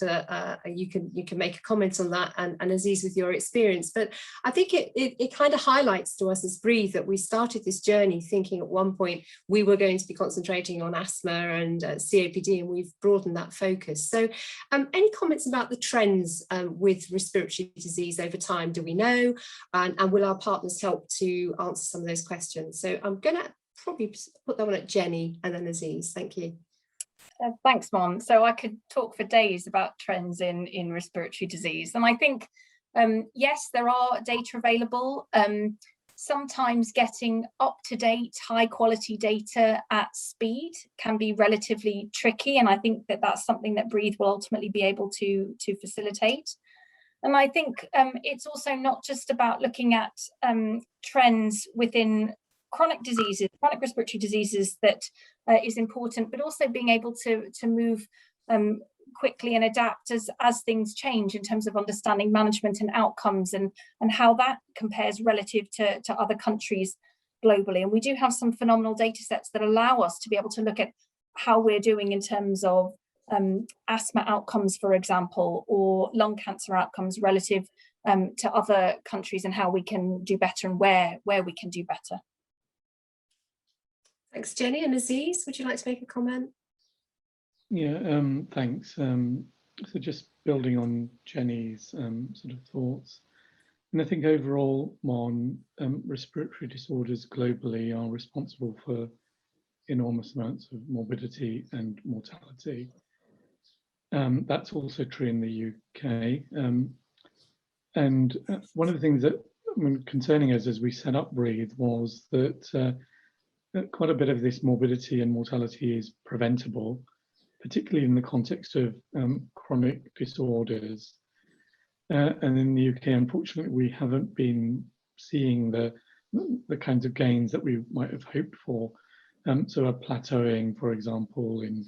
S2: you can make a comment on that, and Aziz with your experience. But I think it kind of highlights to us as Braethe that we started this journey thinking at one point we were going to be concentrating on asthma and COPD, and we've broadened that focus. So any comments about the trends with respiratory disease over time, do we know? And will our partners help to answer some of those questions? So I'm going to probably put that one at Jenny and then Aziz. Thank you.
S8: Thanks, Mon. So I could talk for days about trends in respiratory disease. And I think, yes, there are data available. Sometimes getting up-to-date, high-quality data at speed can be relatively tricky. And I think that that's something that Braethe will ultimately be able to facilitate. And I think it's also not just about looking at trends within chronic diseases, chronic respiratory diseases that is important, but also being able to move quickly and adapt as things change in terms of understanding management and outcomes, and how that compares relative to other countries globally. And we do have some phenomenal data sets that allow us to be able to look at how we're doing in terms of asthma outcomes, for example, or lung cancer outcomes relative to other countries, and how we can do better and where we can do better.
S2: Thanks, Jenny. And Aziz, would you like to make a comment?
S1: Yeah, thanks. So just building on Jenny's sort of thoughts, and I think overall, Mon, respiratory disorders globally are responsible for enormous amounts of morbidity and mortality. That's also true in the UK. And one of the things that concerning us as we set up Braethe was that quite a bit of this morbidity and mortality is preventable, particularly in the context of chronic disorders. And in the UK, unfortunately, we haven't been seeing the kinds of gains that we might have hoped for. So a plateauing, for example, in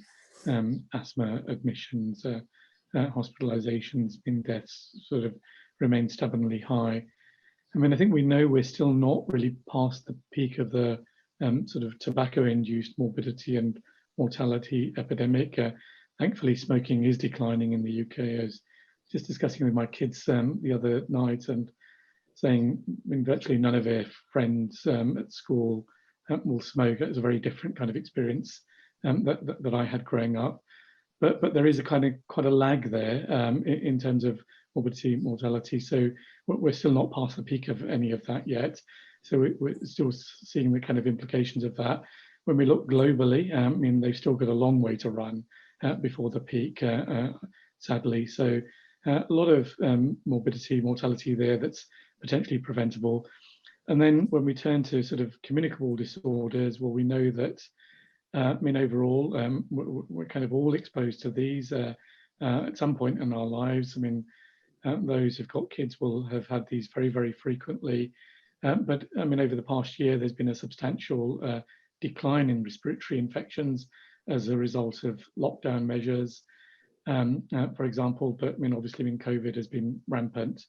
S1: asthma admissions, hospitalizations, in deaths sort of remain stubbornly high. I mean, I think we know we're still not really past the peak of the sort of tobacco-induced morbidity and mortality epidemic. Thankfully, smoking is declining in the UK. I was just discussing with my kids the other night and saying, I mean, virtually none of their friends at school will smoke. It was a very different kind of experience that I had growing up. But there is a kind of quite a lag there in terms of morbidity, mortality. So we're still not past the peak of any of that yet. So we're still seeing the kind of implications of that. When we look globally, I mean, they've still got a long way to run before the peak, sadly. So a lot of morbidity, mortality there that's potentially preventable. And then when we turn to sort of communicable disorders, well, we know that, I mean, overall, we're kind of all exposed to these at some point in our lives. I mean, those who've got kids will have had these very, very frequently. But I mean, over the past year, there's been a substantial decline in respiratory infections as a result of lockdown measures, for example. But I mean, obviously, I mean, COVID has been rampant.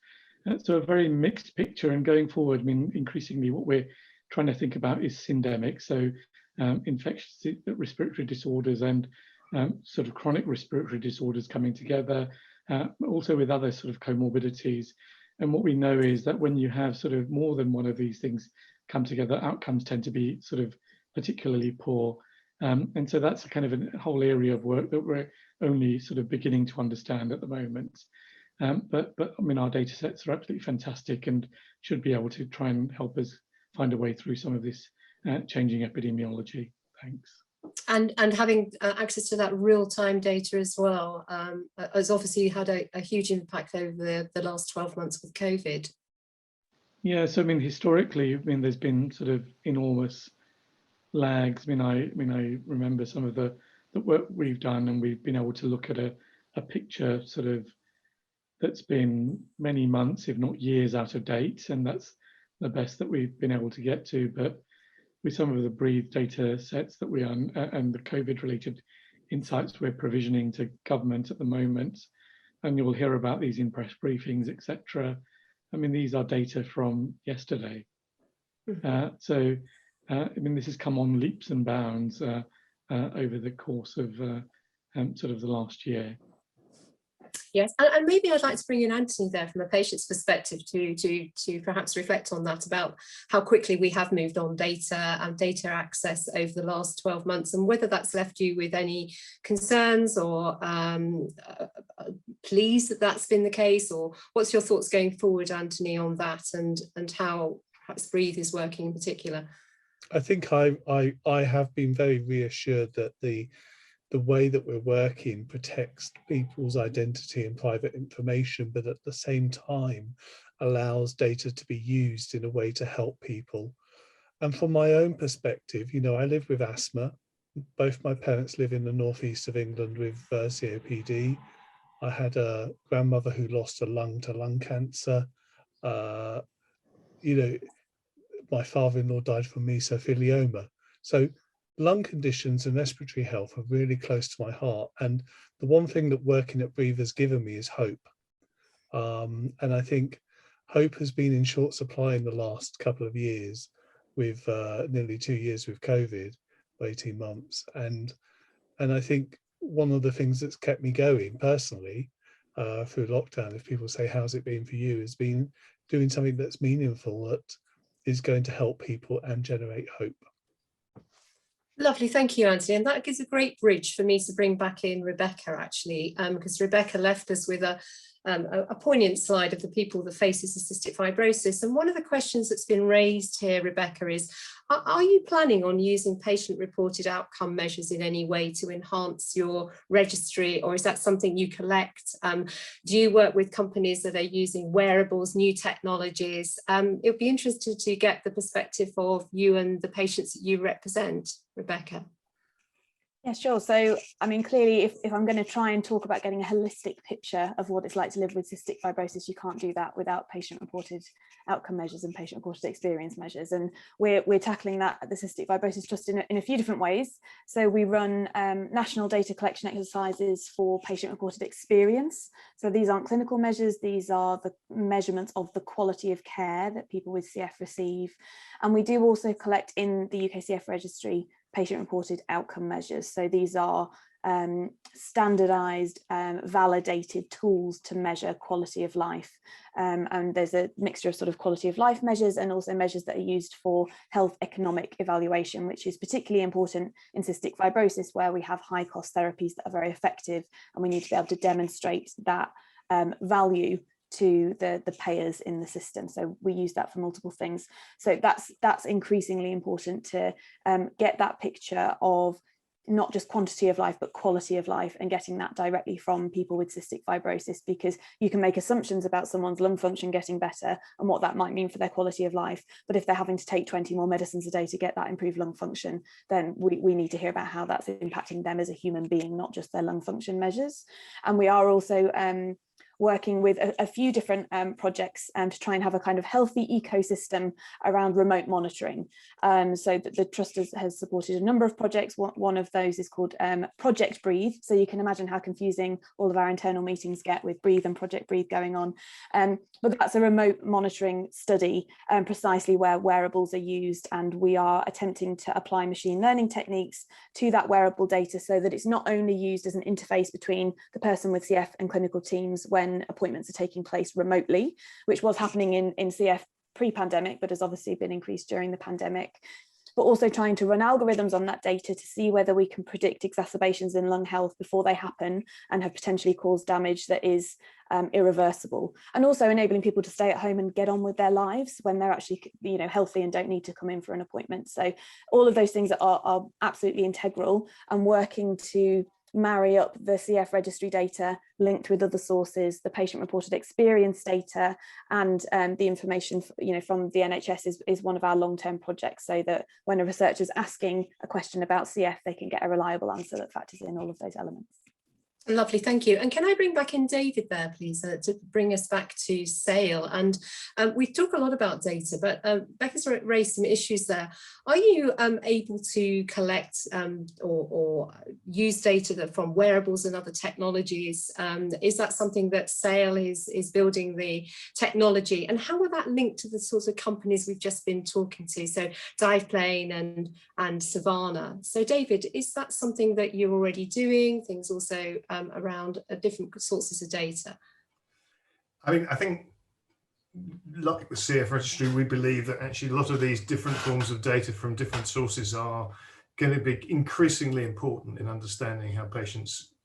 S1: So a very mixed picture. And going forward, I mean, increasingly what we're trying to think about is syndemic. So infectious respiratory disorders and sort of chronic respiratory disorders coming together, also with other sort of comorbidities. And what we know is that when you have sort of more than one of these things come together, outcomes tend to be sort of particularly poor. And so that's a kind of a whole area of work that we're only sort of beginning to understand at the moment. But I mean, our data sets are absolutely fantastic and should be able to try and help us find a way through some of this changing epidemiology. Thanks.
S2: And having access to that real-time data as well, has obviously had a huge impact over the last 12 months with COVID.
S1: Yeah, so I mean, historically, I mean, there's been sort of enormous lags. I mean, I remember some of the work we've done, and we've been able to look at a picture sort of that's been many months, if not years, out of date, and that's the best that we've been able to get to. But with some of the Braethe data sets that we are and the COVID-related insights we're provisioning to government at the moment, and you'll hear about these in press briefings, etc. I mean, these are data from yesterday. So, I mean, this has come on leaps and bounds over the course of sort of the last year.
S2: Yes, and maybe I'd like to bring in Anthony there from a patient's perspective to perhaps reflect on that, about how quickly we have moved on data and data access over the last 12 months, and whether that's left you with any concerns or pleased that that's been the case, or what's your thoughts going forward, Anthony, on that, and how perhaps Braethe is working in particular?
S9: I think I have been very reassured that the way that we're working protects people's identity and private information, but at the same time allows data to be used in a way to help people. And from my own perspective, you know, I live with asthma. Both my parents live in the northeast of England with COPD. I had a grandmother who lost a lung to lung cancer. You know, my father-in-law died from mesothelioma. So lung conditions and respiratory health are really close to my heart. And the one thing that working at Braethe has given me is hope. And I think hope has been in short supply in the last couple of years, with nearly 2 years with COVID, 18 months. And I think one of the things that's kept me going personally through lockdown, if people say, how's it been for you, has been doing something that's meaningful, that is going to help people and generate hope.
S2: Lovely, thank you, Anthony. And that gives a great bridge for me to bring back in Rebecca, actually, because Rebecca left us with a poignant slide of the people that faces cystic fibrosis. And one of the questions that's been raised here, Rebecca, is, are you planning on using patient-reported outcome measures in any way to enhance your registry, or is that something you collect? Do you work with companies that are using wearables, new technologies? It would be interesting to get the perspective of you and the patients that you represent, Rebecca.
S5: Yeah, sure. So, I mean, clearly, if I'm going to try and talk about getting a holistic picture of what it's like to live with cystic fibrosis, you can't do that without patient-reported outcome measures and patient-reported experience measures. And we're tackling that at the Cystic Fibrosis Trust in a few different ways. So we run national data collection exercises for patient-reported experience. So these aren't clinical measures, these are the measurements of the quality of care that people with CF receive. And we do also collect in the UK CF Registry patient-reported outcome measures. So these are standardized, validated tools to measure quality of life. And there's a mixture of sort of quality of life measures and also measures that are used for health economic evaluation, which is particularly important in cystic fibrosis, where we have high cost therapies that are very effective, and we need to be able to demonstrate that value to the payers in the system. So we use that for multiple things. So that's increasingly important to get that picture of not just quantity of life, but quality of life, and getting that directly from people with cystic fibrosis, because you can make assumptions about someone's lung function getting better and what that might mean for their quality of life. But if they're having to take 20 more medicines a day to get that improved lung function, then we need to hear about how that's impacting them as a human being, not just their lung function measures. And we are also working with a few different projects to try and have a kind of healthy ecosystem around remote monitoring. So the Trust has supported a number of projects. One of those is called Project Braethe. So you can imagine how confusing all of our internal meetings get with Braethe and Project Braethe going on. But that's a remote monitoring study, precisely where wearables are used, and we are attempting to apply machine learning techniques to that wearable data, so that it's not only used as an interface between the person with CF and clinical teams when appointments are taking place remotely, which was happening in CF pre-pandemic, but has obviously been increased during the pandemic, but also trying to run algorithms on that data to see whether we can predict exacerbations in lung health before they happen and have potentially caused damage that is irreversible, and also enabling people to stay at home and get on with their lives when they're actually, you know, healthy and don't need to come in for an appointment. So all of those things are absolutely integral, and working to marry up the CF registry data linked with other sources, the patient-reported experience data, and the information, you know, from the NHS is one of our long-term projects, so that when a researcher is asking a question about CF, they can get a reliable answer that factors in all of those elements.
S2: Lovely, thank you. And can I bring back in David there, please, to bring us back to SAIL? And we talk a lot about data, but Becca's raised some issues there. Are you able to collect or use data from wearables and other technologies? Is that something that SAIL is building the technology? And how will that link to the sorts of companies we've just been talking to? So Diveplane and Savannah. So David, is that something that you're already doing? Things also around different sources of data?
S6: I think like the CF Registry, we believe that actually a lot of these different forms of data from different sources are going to be increasingly important in understanding how patients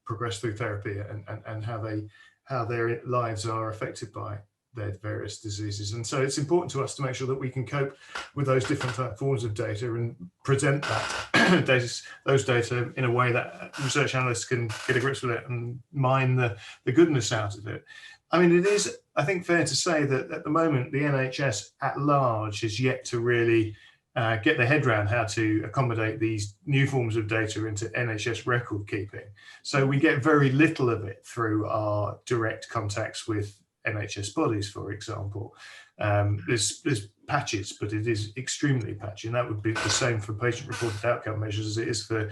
S6: progress through therapy and how their lives are affected by their various diseases. And so it's important to us to make sure that we can cope with those different forms of data and present that those data in a way that research analysts can get a grip with it and mine the goodness out of it. I mean, it is, I think, fair to say that at the moment the NHS at large is yet to really get their head around how to accommodate these new forms of data into NHS record keeping. So we get very little of it through our direct contacts with NHS bodies, for example. There's patches, but it is extremely patchy, and that would be the same for patient-reported outcome measures as it is for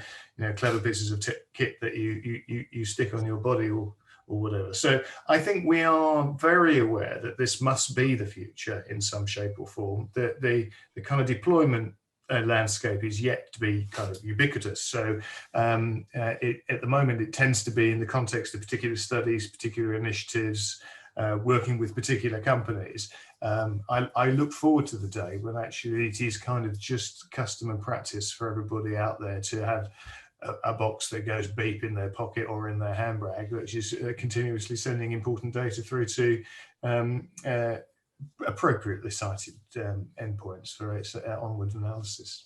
S6: clever pieces of kit that you stick on your body or whatever. So I think we are very aware that this must be the future in some shape or form. The kind of deployment landscape is yet to be kind of ubiquitous. So at the moment, it tends to be in the context of particular studies, particular initiatives, working with particular companies. I look forward to the day when actually it is kind of just custom and practice for everybody out there to have a box that goes beep in their pocket or in their handbag, which is continuously sending important data through to appropriately cited endpoints for its onward analysis.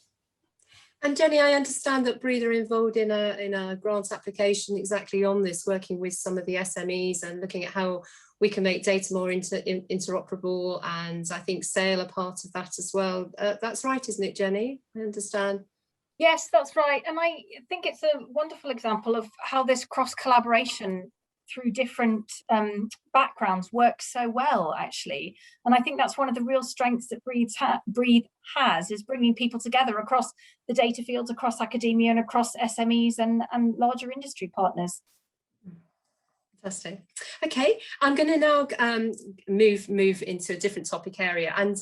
S2: And Jenny, I understand that Braethe are involved in a grant application exactly on this, working with some of the SMEs and looking at how we can make data more interoperable, and I think SAIL are part of that as well. That's right, isn't it, Jenny? I understand.
S8: Yes, that's right. And I think it's a wonderful example of how this cross-collaboration through different backgrounds works so well, actually. And I think that's one of the real strengths that Braethe has, is bringing people together across the data fields, across academia and across SMEs and larger industry partners.
S2: Fantastic. Okay, I'm going to now move into a different topic area. And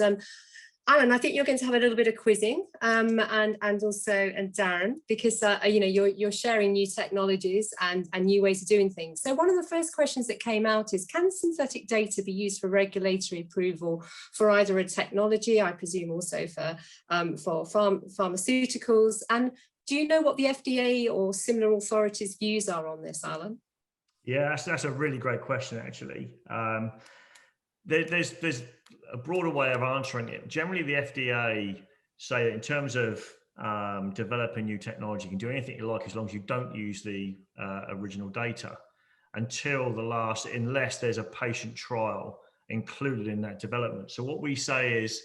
S2: Alan, I think you're going to have a little bit of quizzing, and Daren, because you're sharing new technologies and new ways of doing things. So one of the first questions that came out is, can synthetic data be used for regulatory approval for either a technology, I presume also for pharmaceuticals? And do you know what the FDA or similar authorities' views are on this, Alan?
S3: Yeah, that's a really great question, actually. There's a broader way of answering it. Generally, the FDA say that in terms of developing new technology, you can do anything you like as long as you don't use the original data unless there's a patient trial included in that development. So what we say is,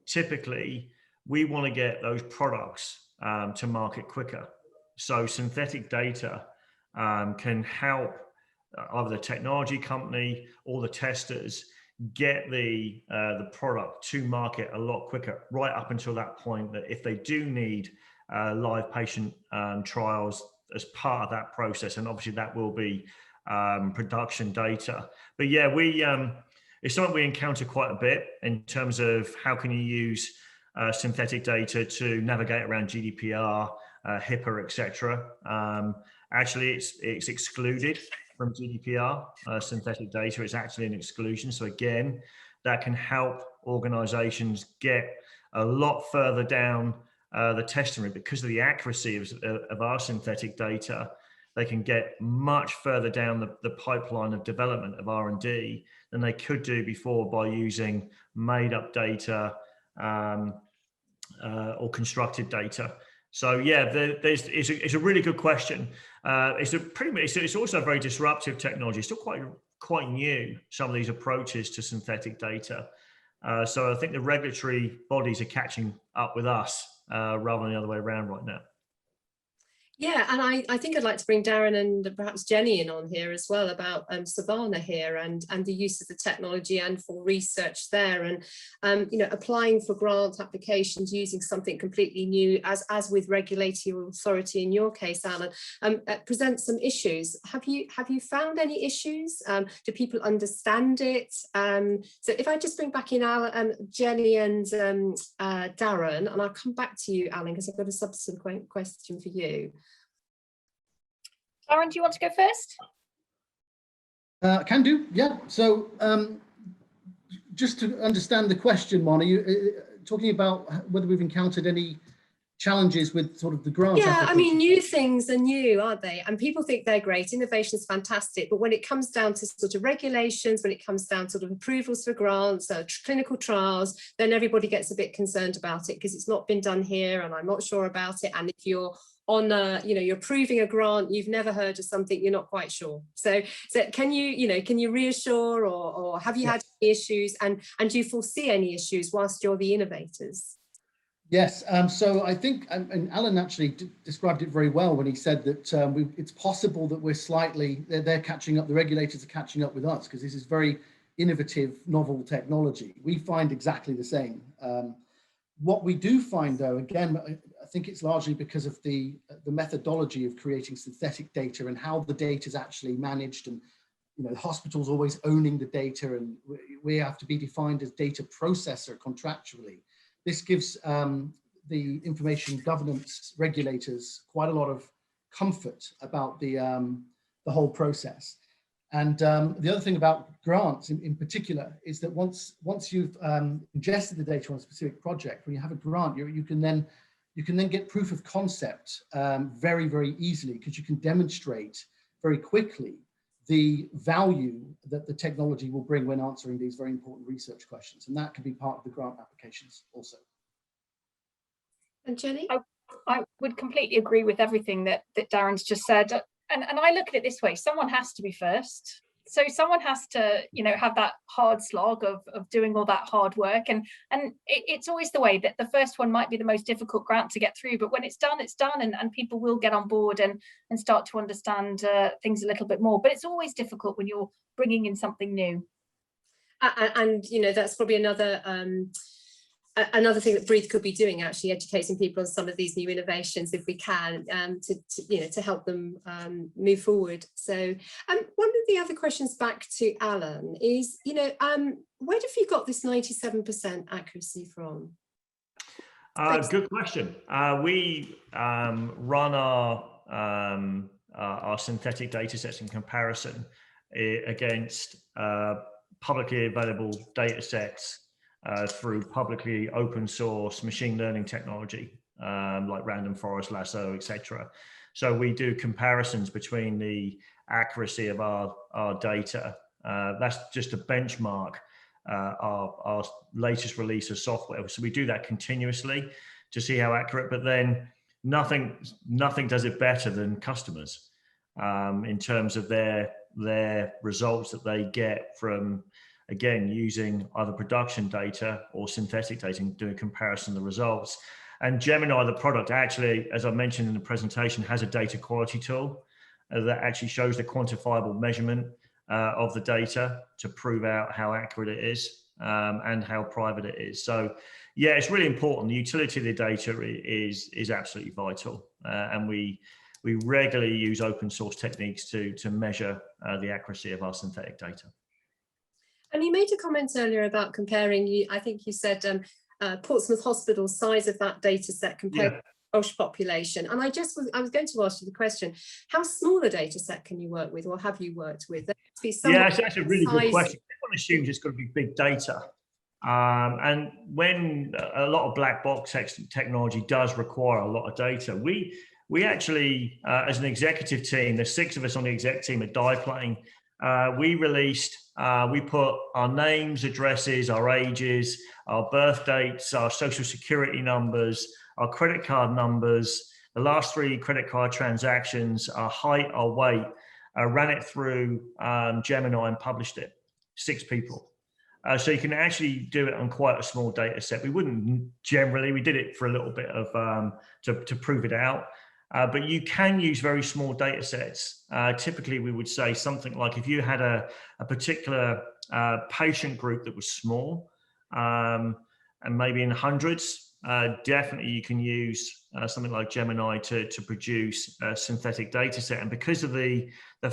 S3: typically, we want to get those products to market quicker. So synthetic data can help either the technology company or the testers get the product to market a lot quicker, right up until that point that if they do need live patient trials as part of that process, and obviously that will be production data. But yeah, it's something we encounter quite a bit in terms of how can you use synthetic data to navigate around GDPR, HIPAA, etc. Actually, it's excluded from GDPR, synthetic data is actually an exclusion. So again, that can help organizations get a lot further down the testing route. Because of the accuracy of our synthetic data, they can get much further down the pipeline of development of R&D than they could do before by using made up data or constructed data. So yeah, it's a really good question. It's also a very disruptive technology. It's still quite new, some of these approaches to synthetic data. So I think the regulatory bodies are catching up with us rather than the other way around right now.
S2: Yeah, and I think I'd like to bring Daren and perhaps Jenny in on here as well about Savannah here and the use of the technology and for research there, and applying for grant applications using something completely new, as with regulatory authority in your case, Alan, presents some issues. Have you found any issues? Do people understand it? So if I just bring back in Alan, Jenny and Daren, and I'll come back to you, Alan, because I've got a subsequent question for you.
S8: Daren, do you want to go first?
S7: Can do, yeah. So just to understand the question, Mon, are you talking about whether we've encountered any challenges with sort of the grant?
S2: Yeah, I mean, new things are new, aren't they? And people think they're great. Innovation is fantastic. But when it comes down to sort of regulations, when it comes down to sort of approvals for grants, clinical trials, then everybody gets a bit concerned about it because it's not been done here and I'm not sure about it. And if you're on you're approving a grant, you've never heard of something, you're not quite sure. So can you reassure, or have you had any issues, and do you foresee any issues whilst you're the innovators?
S7: Yes, so I think, and Alan actually described it very well when he said that it's possible that we're they're catching up, the regulators are catching up with us, because this is very innovative, novel technology. We find exactly the same. What we do find, though, again, I think it's largely because of the methodology of creating synthetic data and how the data is actually managed, and the hospital's always owning the data, and we have to be defined as data processor contractually. This gives the information governance regulators quite a lot of comfort about the whole process. And the other thing about grants in particular is that once you've ingested the data on a specific project, when you have a grant, you can then get proof of concept very, very easily, because you can demonstrate very quickly the value that the technology will bring when answering these very important research questions. And that can be part of the grant applications also.
S2: And Jenny?
S8: I would completely agree with everything that Daren's just said. And I look at it this way: someone has to be first. So someone has to, have that hard slog of doing all that hard work. And it's always the way that the first one might be the most difficult grant to get through, but when it's done, and people will get on board and start to understand things a little bit more. But it's always difficult when you're bringing in something new.
S2: And that's probably another thing that Braethe could be doing, actually educating people on some of these new innovations, if we can, to help them move forward. So one of the other questions back to Alan is, where have you got this 97% accuracy from?
S3: Good question. We run our synthetic data sets in comparison against publicly available data sets through publicly open source machine learning technology, like random forest lasso, etc. So we do comparisons between the accuracy of our data. That's just to benchmark our latest release of software. So we do that continuously to see how accurate, but then nothing does it better than customers in terms of their results that they get from, again, using either production data or synthetic data and doing a comparison of the results. And Gemini, the product, actually, as I mentioned in the presentation, has a data quality tool that actually shows the quantifiable measurement of the data to prove out how accurate it is and how private it is. So yeah, it's really important. The utility of the data is absolutely vital. And we regularly use open source techniques to measure the accuracy of our synthetic data.
S2: And you made a comment earlier about comparing, I think you said Portsmouth Hospital's size of that data set compared to the Welsh population. And I was going to ask you the question, how small a data set can you work with, or have you worked with?
S3: Yeah, that's a really good question. Everyone assumes it's got to be big data. And when a lot of black box technology does require a lot of data, we actually, as an executive team, there's 6 of us on the exec team at Diplane, we released, we put our names, addresses, our ages, our birth dates, our social security numbers, our credit card numbers, the last 3 credit card transactions, our height, our weight, ran it through Gemini and published it. 6 people. So you can actually do it on quite a small data set. We wouldn't generally, we did it for a little bit of, to prove it out. But you can use very small data sets. Typically, we would say something like if you had a particular patient group that was small and maybe in hundreds, definitely you can use something like Gemini to produce a synthetic data set. And because of the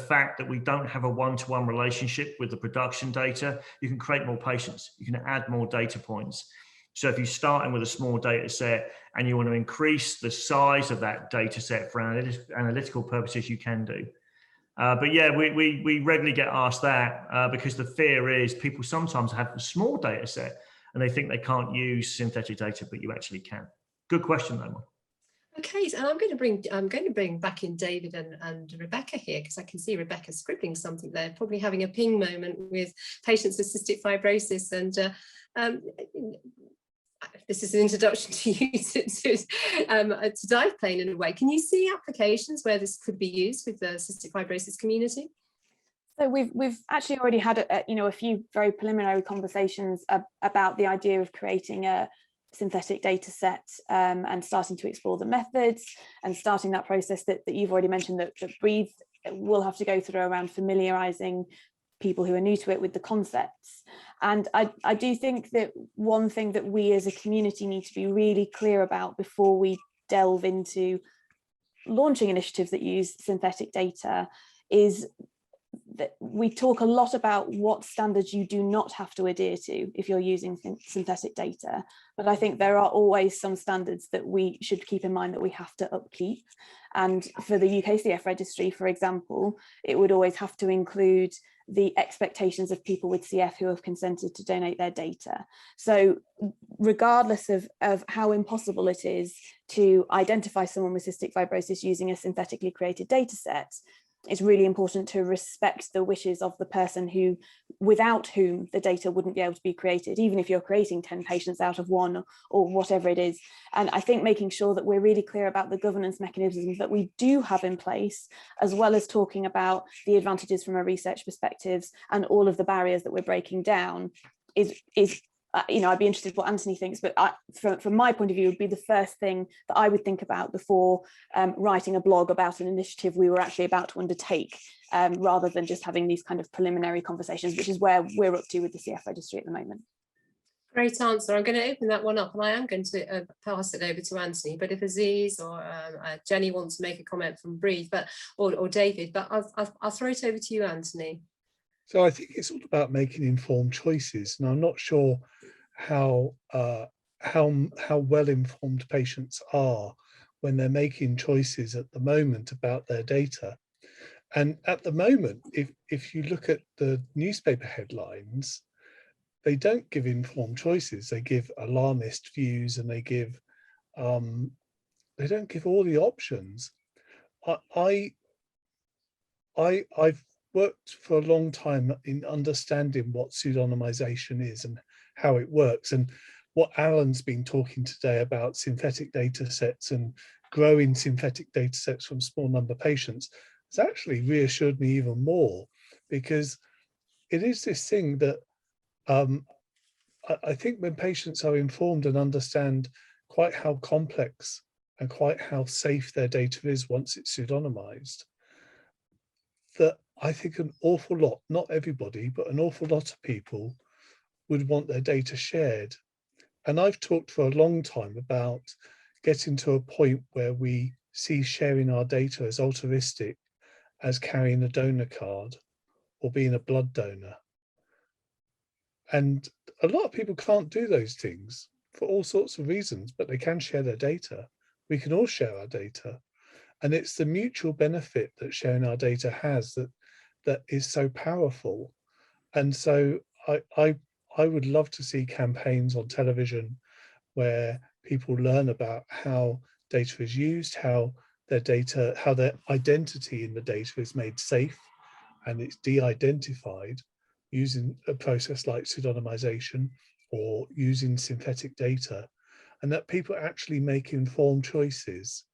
S3: fact that we don't have a one-to-one relationship with the production data, you can create more patients. You can add more data points. So if you're starting with a small data set and you want to increase the size of that data set for analytical purposes, you can do. But yeah, we regularly get asked that because the fear is people sometimes have a small data set and they think they can't use synthetic data, but you actually can. Good question, though.
S2: Okay, and I'm going to bring back in David and Rebecca here, because I can see Rebecca scribbling something there, probably having a ping moment with patients with cystic fibrosis. And this is an introduction to you to Diplane in a way. Can you see applications where this could be used with the cystic fibrosis community?
S5: So we've actually already had a few very preliminary conversations about the idea of creating a synthetic data set and starting to explore the methods and starting that process that you've already mentioned that Braethe will have to go through around familiarising people who are new to it with the concepts. And I do think that one thing that we as a community need to be really clear about before we delve into launching initiatives that use synthetic data is that we talk a lot about what standards you do not have to adhere to if you're using synthetic data. But I think there are always some standards that we should keep in mind that we have to upkeep. And for the UK CF Registry, for example, it would always have to include the expectations of people with CF who have consented to donate their data. So regardless of how impossible it is to identify someone with cystic fibrosis using a synthetically created data set, it's really important to respect the wishes of the person without whom the data wouldn't be able to be created, even if you're creating 10 patients out of one or whatever it is. And I think making sure that we're really clear about the governance mechanisms that we do have in place, as well as talking about the advantages from a research perspective and all of the barriers that we're breaking down is I'd be interested in what Anthony thinks, but from my point of view, would be the first thing that I would think about before writing a blog about an initiative we were actually about to undertake, rather than just having these kind of preliminary conversations, which is where we're up to with the CF Registry at the moment.
S2: Great answer. I'm going to open that one up, and I am going to pass it over to Anthony. But if Aziz or Jenny wants to make a comment from Braethe, or David, but I'll throw it over to you, Anthony.
S9: So I think it's all about making informed choices, and I'm not sure how well informed patients are when they're making choices at the moment about their data. And at the moment, if you look at the newspaper headlines, they don't give informed choices. They give alarmist views, and they don't give all the options. I've worked for a long time in understanding what pseudonymization is and how it works, and what Alan's been talking today about synthetic data sets and growing synthetic data sets from small number of patients has actually reassured me even more, because it is this thing that I think when patients are informed and understand quite how complex and quite how safe their data is once it's pseudonymized, that I think an awful lot, not everybody, but an awful lot of people would want their data shared. And I've talked for a long time about getting to a point where we see sharing our data as altruistic as carrying a donor card or being a blood donor. And a lot of people can't do those things for all sorts of reasons, but they can share their data. We can all share our data. And it's the mutual benefit that sharing our data has that is so powerful. And so I would love to see campaigns on television where people learn about how data is used, how their identity in the data is made safe and it's de-identified using a process like pseudonymization or using synthetic data, and that people actually make informed choices.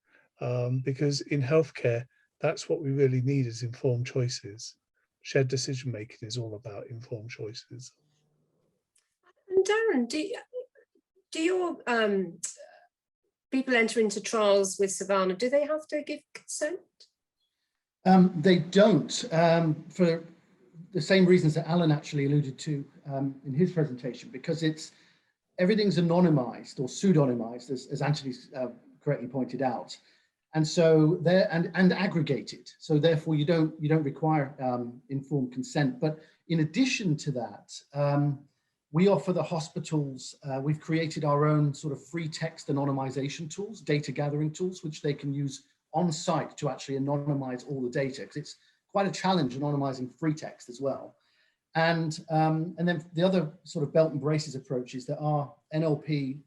S9: Because in healthcare, that's what we really need, is informed choices. Shared decision making is all about informed choices.
S2: And Daren, do your people enter into trials with Savannah, do they have to give consent?
S7: They don't, for the same reasons that Alan actually alluded to in his presentation, because everything's anonymized or pseudonymized, as Anthony correctly pointed out. And so and aggregated. So therefore you don't require informed consent. But in addition to that, we offer the hospitals, we've created our own sort of free text anonymization tools, data gathering tools, which they can use on site to actually anonymize all the data, because it's quite a challenge anonymizing free text as well. And then the other sort of belt and braces approach is that our NLP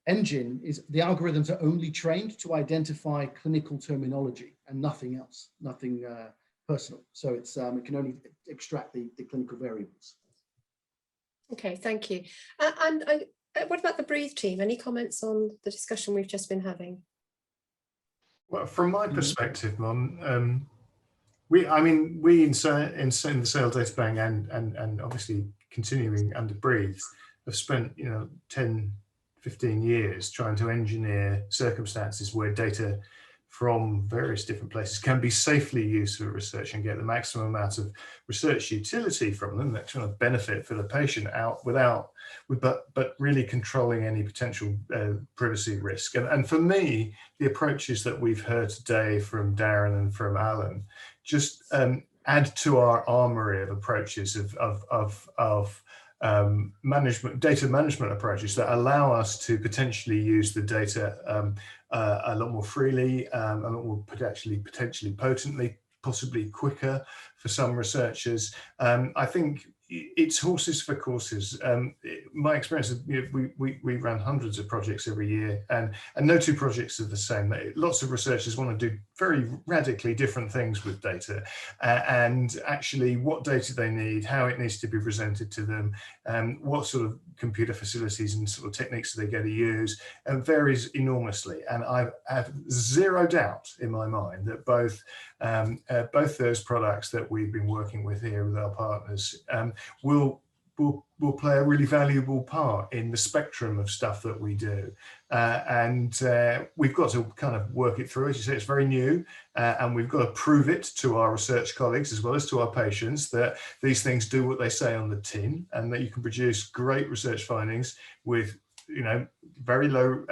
S7: engine is, the algorithms are only trained to identify clinical terminology and nothing else, nothing personal. So it can only extract the clinical variables.
S2: Okay, thank you. And what about the Braethe team? Any comments on the discussion we've just been having?
S6: Well, from my perspective, Mon, we in the Sale Data Bank and obviously continuing under Braethe have spent 10, 15 years trying to engineer circumstances where data from various different places can be safely used for research and get the maximum amount of research utility from them, that kind of benefit for the patient but really controlling any potential privacy risk. And for me, the approaches that we've heard today from Daren and from Alan just add to our armory of approaches of data management approaches that allow us to potentially use the data a lot more freely, a lot more potentially potently, possibly quicker for some researchers. I think it's horses for courses. My experience is, we run hundreds of projects every year, and no two projects are the same. Lots of researchers want to do very radically different things with data, and actually what data they need, how it needs to be presented to them, what sort of computer facilities and sort of techniques they get to use, varies enormously. And I have zero doubt in my mind that both those products that we've been working with here with our partners will play a really valuable part in the spectrum of stuff that we do. And we've got to kind of work it through. As you say, it's very new, and we've got to prove it to our research colleagues as well as to our patients that these things do what they say on the tin, and that you can produce great research findings with, very low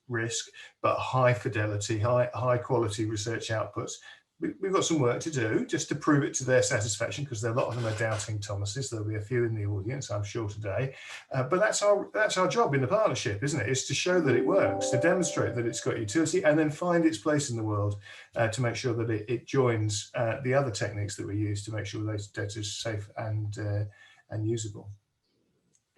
S6: risk, but high fidelity, high quality research outputs. We've got some work to do just to prove it to their satisfaction, because a lot of them are doubting Thomases. There'll be a few in the audience, I'm sure, today. But that's our job in the partnership, isn't it? It's to show that it works, to demonstrate that it's got utility, and then find its place in the world to make sure that it joins the other techniques that we use to make sure those data is safe and usable.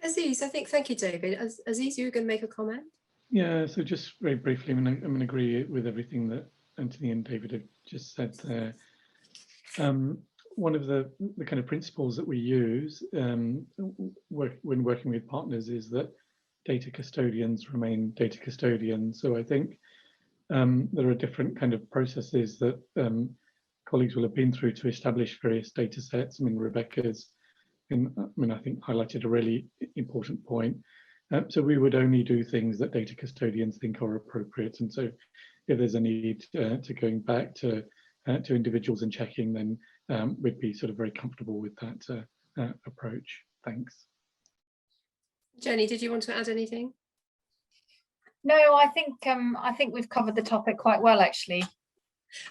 S2: Aziz, thank you, David. Aziz, you were going to make a comment?
S1: Yeah, so just very briefly, I'm going to agree with everything that Anthony and David have just said there. One of the kind of principles that we use when working with partners is that data custodians remain data custodians. So I think there are different kind of processes that colleagues will have been through to establish various data sets. I mean, Rebecca's I think highlighted a really important point. So we would only do things that data custodians think are appropriate. And so if there's a need to going back to individuals and checking, then we'd be sort of very comfortable with that approach. Thanks.
S2: Jenny, did you want to add anything?
S8: No, I think we've covered the topic quite well, actually.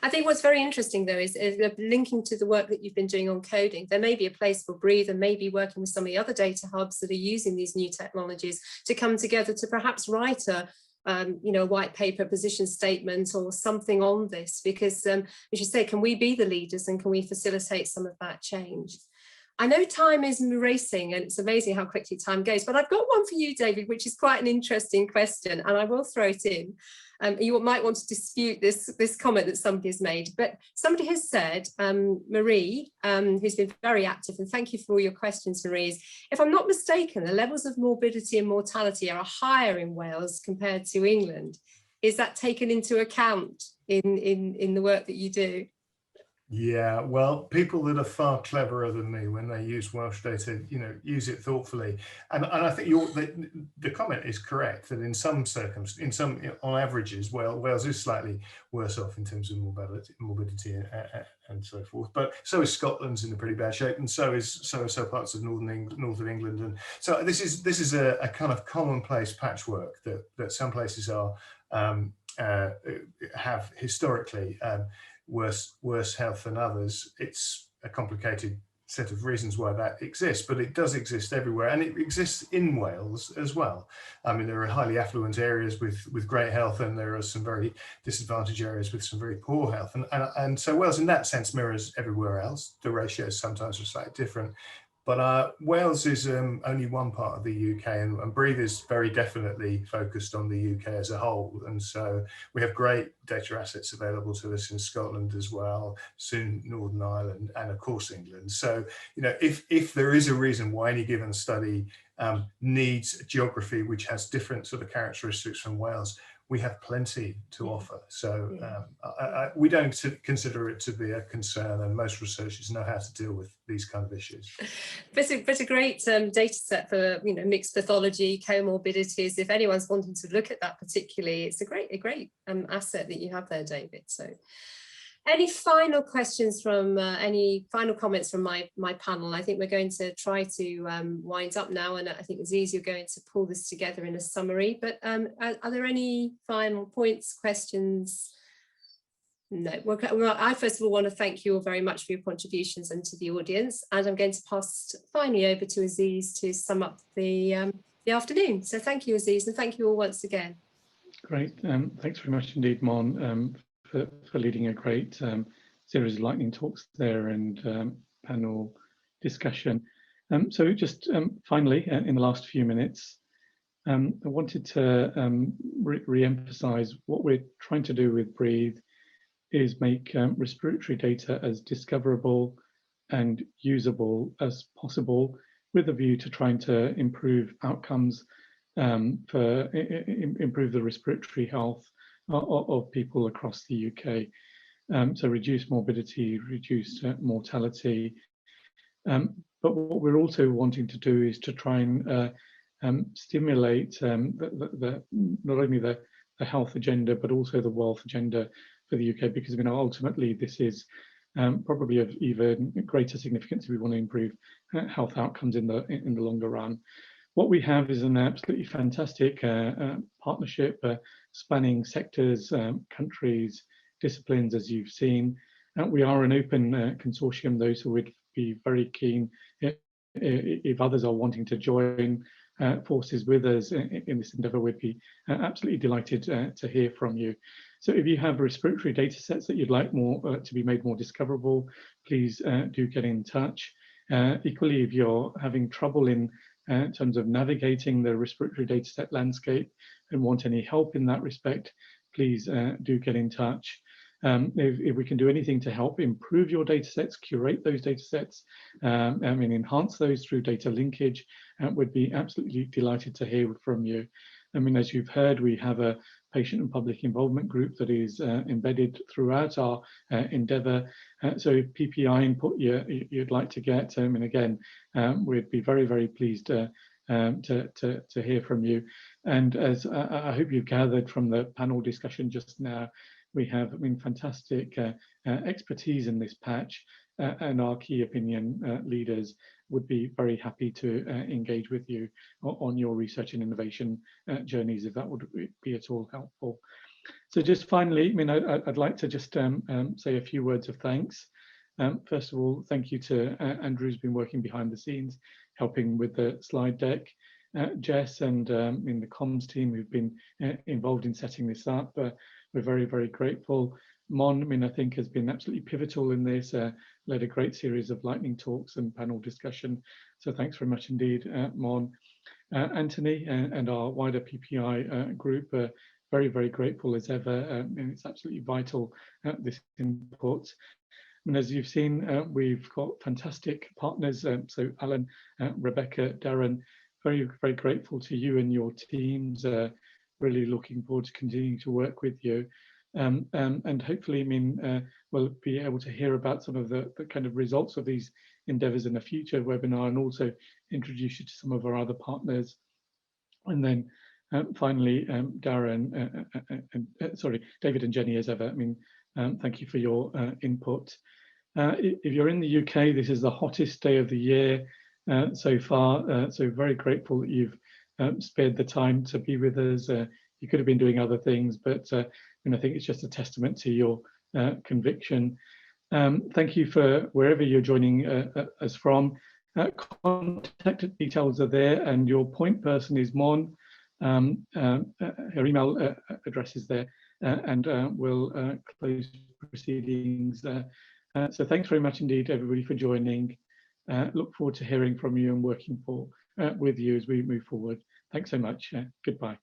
S2: I think what's very interesting, though, is linking to the work that you've been doing on coding. There may be a place for Braethe and maybe working with some of the other data hubs that are using these new technologies to come together to perhaps write a white paper, position statement or something on this, because as you say, can we be the leaders and can we facilitate some of that change? I know time is racing and it's amazing how quickly time goes, but I've got one for you, David, which is quite an interesting question, and I will throw it in. You might want to dispute this comment that somebody has made, but somebody has said, Marie, who's been very active, and thank you for all your questions, Marie, if I'm not mistaken, the levels of morbidity and mortality are higher in Wales compared to England. Is that taken into account in the work that you do?
S6: Yeah, well, people that are far cleverer than me when they use Welsh data, use it thoughtfully. And I think the comment is correct that in some circumstances, on averages, Wales is slightly worse off in terms of morbidity and so forth. But so is Scotland's in a pretty bad shape, and so are parts of north of England. And so this is a kind of commonplace patchwork that some places have historically worse health than others. It's a complicated set of reasons why that exists, but it does exist everywhere, and it exists in Wales as well. I mean, there are highly affluent areas with great health, and there are some very disadvantaged areas with some very poor health, and so Wales in that sense mirrors everywhere else. The ratios sometimes are slightly different, but Wales is only one part of the UK, and Braethe is very definitely focused on the UK as a whole. And so we have great data assets available to us in Scotland as well, soon Northern Ireland, and of course England. So, if there is a reason why any given study needs a geography which has different sort of characteristics from Wales, we have plenty to offer. So we don't consider it to be a concern, and most researchers know how to deal with these kind of issues.
S2: But a great data set for mixed pathology, comorbidities. If anyone's wanting to look at that particularly, it's a great asset that you have there, David. So, any final questions from any final comments from my panel? I think we're going to try to wind up now, and I think Aziz, you're going to pull this together in a summary. But are there any final points, questions? No. Well, I first of all want to thank you all very much for your contributions and to the audience, and I'm going to pass finally over to Aziz to sum up the afternoon. So thank you, Aziz, and thank you all once again.
S1: Great. Thanks very much indeed, Mon, for leading a great series of lightning talks there and panel discussion. So just finally, in the last few minutes, I wanted to re-emphasize what we're trying to do with Braethe is make respiratory data as discoverable and usable as possible, with a view to trying to improve outcomes improve the respiratory health of people across the UK. So reduce morbidity, reduce mortality. But what we're also wanting to do is to try and stimulate not only the health agenda, but also the wealth agenda for the UK, because ultimately this is probably of even greater significance if we want to improve health outcomes in the longer run. What we have is an absolutely fantastic partnership spanning sectors, countries, disciplines, as you've seen. We are an open consortium. Those who would be very keen, if others are wanting to join forces with us in this endeavour, we'd be absolutely delighted to hear from you. So if you have respiratory data sets that you'd like more to be made more discoverable, please do get in touch. Equally, if you're having trouble in terms of navigating the respiratory data set landscape and want any help in that respect, please do get in touch. If we can do anything to help improve your data sets, curate those data sets, enhance those through data linkage, would be absolutely delighted to hear from you. As you've heard, we have a patient and public involvement group that is embedded throughout our endeavour. So if PPI input you'd like to get, again, we'd be very, very pleased to hear from you. And as I hope you've gathered from the panel discussion just now, we have fantastic expertise in this patch, and our key opinion leaders would be very happy to engage with you on your research and innovation journeys, if that would be at all helpful. So just finally, I'd like to just say a few words of thanks. First of all, thank you to Andrew, who's been working behind the scenes, helping with the slide deck. Jess and in the comms team who've been involved in setting this up. We're very, very grateful. Mon, I think, has been absolutely pivotal in this, led a great series of lightning talks and panel discussion. So thanks very much indeed, Mon. Anthony and our wider PPI group are very, very grateful as ever. And it's absolutely vital, this input. And as you've seen, we've got fantastic partners. So Alan, Rebecca, Daren, very, very grateful to you and your teams. Really looking forward to continuing to work with you. And hopefully, we'll be able to hear about some of the kind of results of these endeavours in a future webinar, and also introduce you to some of our other partners. And then finally, Daren, David and Jenny, as ever, thank you for your input. If you're in the UK, this is the hottest day of the year so far, so very grateful that you've spared the time to be with us. You could have been doing other things, but I think it's just a testament to your conviction. Thank you for wherever you're joining us from. Contact details are there, and your point person is Mon. Her email address is there, and we'll close proceedings. So thanks very much indeed, everybody, for joining. Look forward to hearing from you and working with you as we move forward. Thanks so much. Goodbye.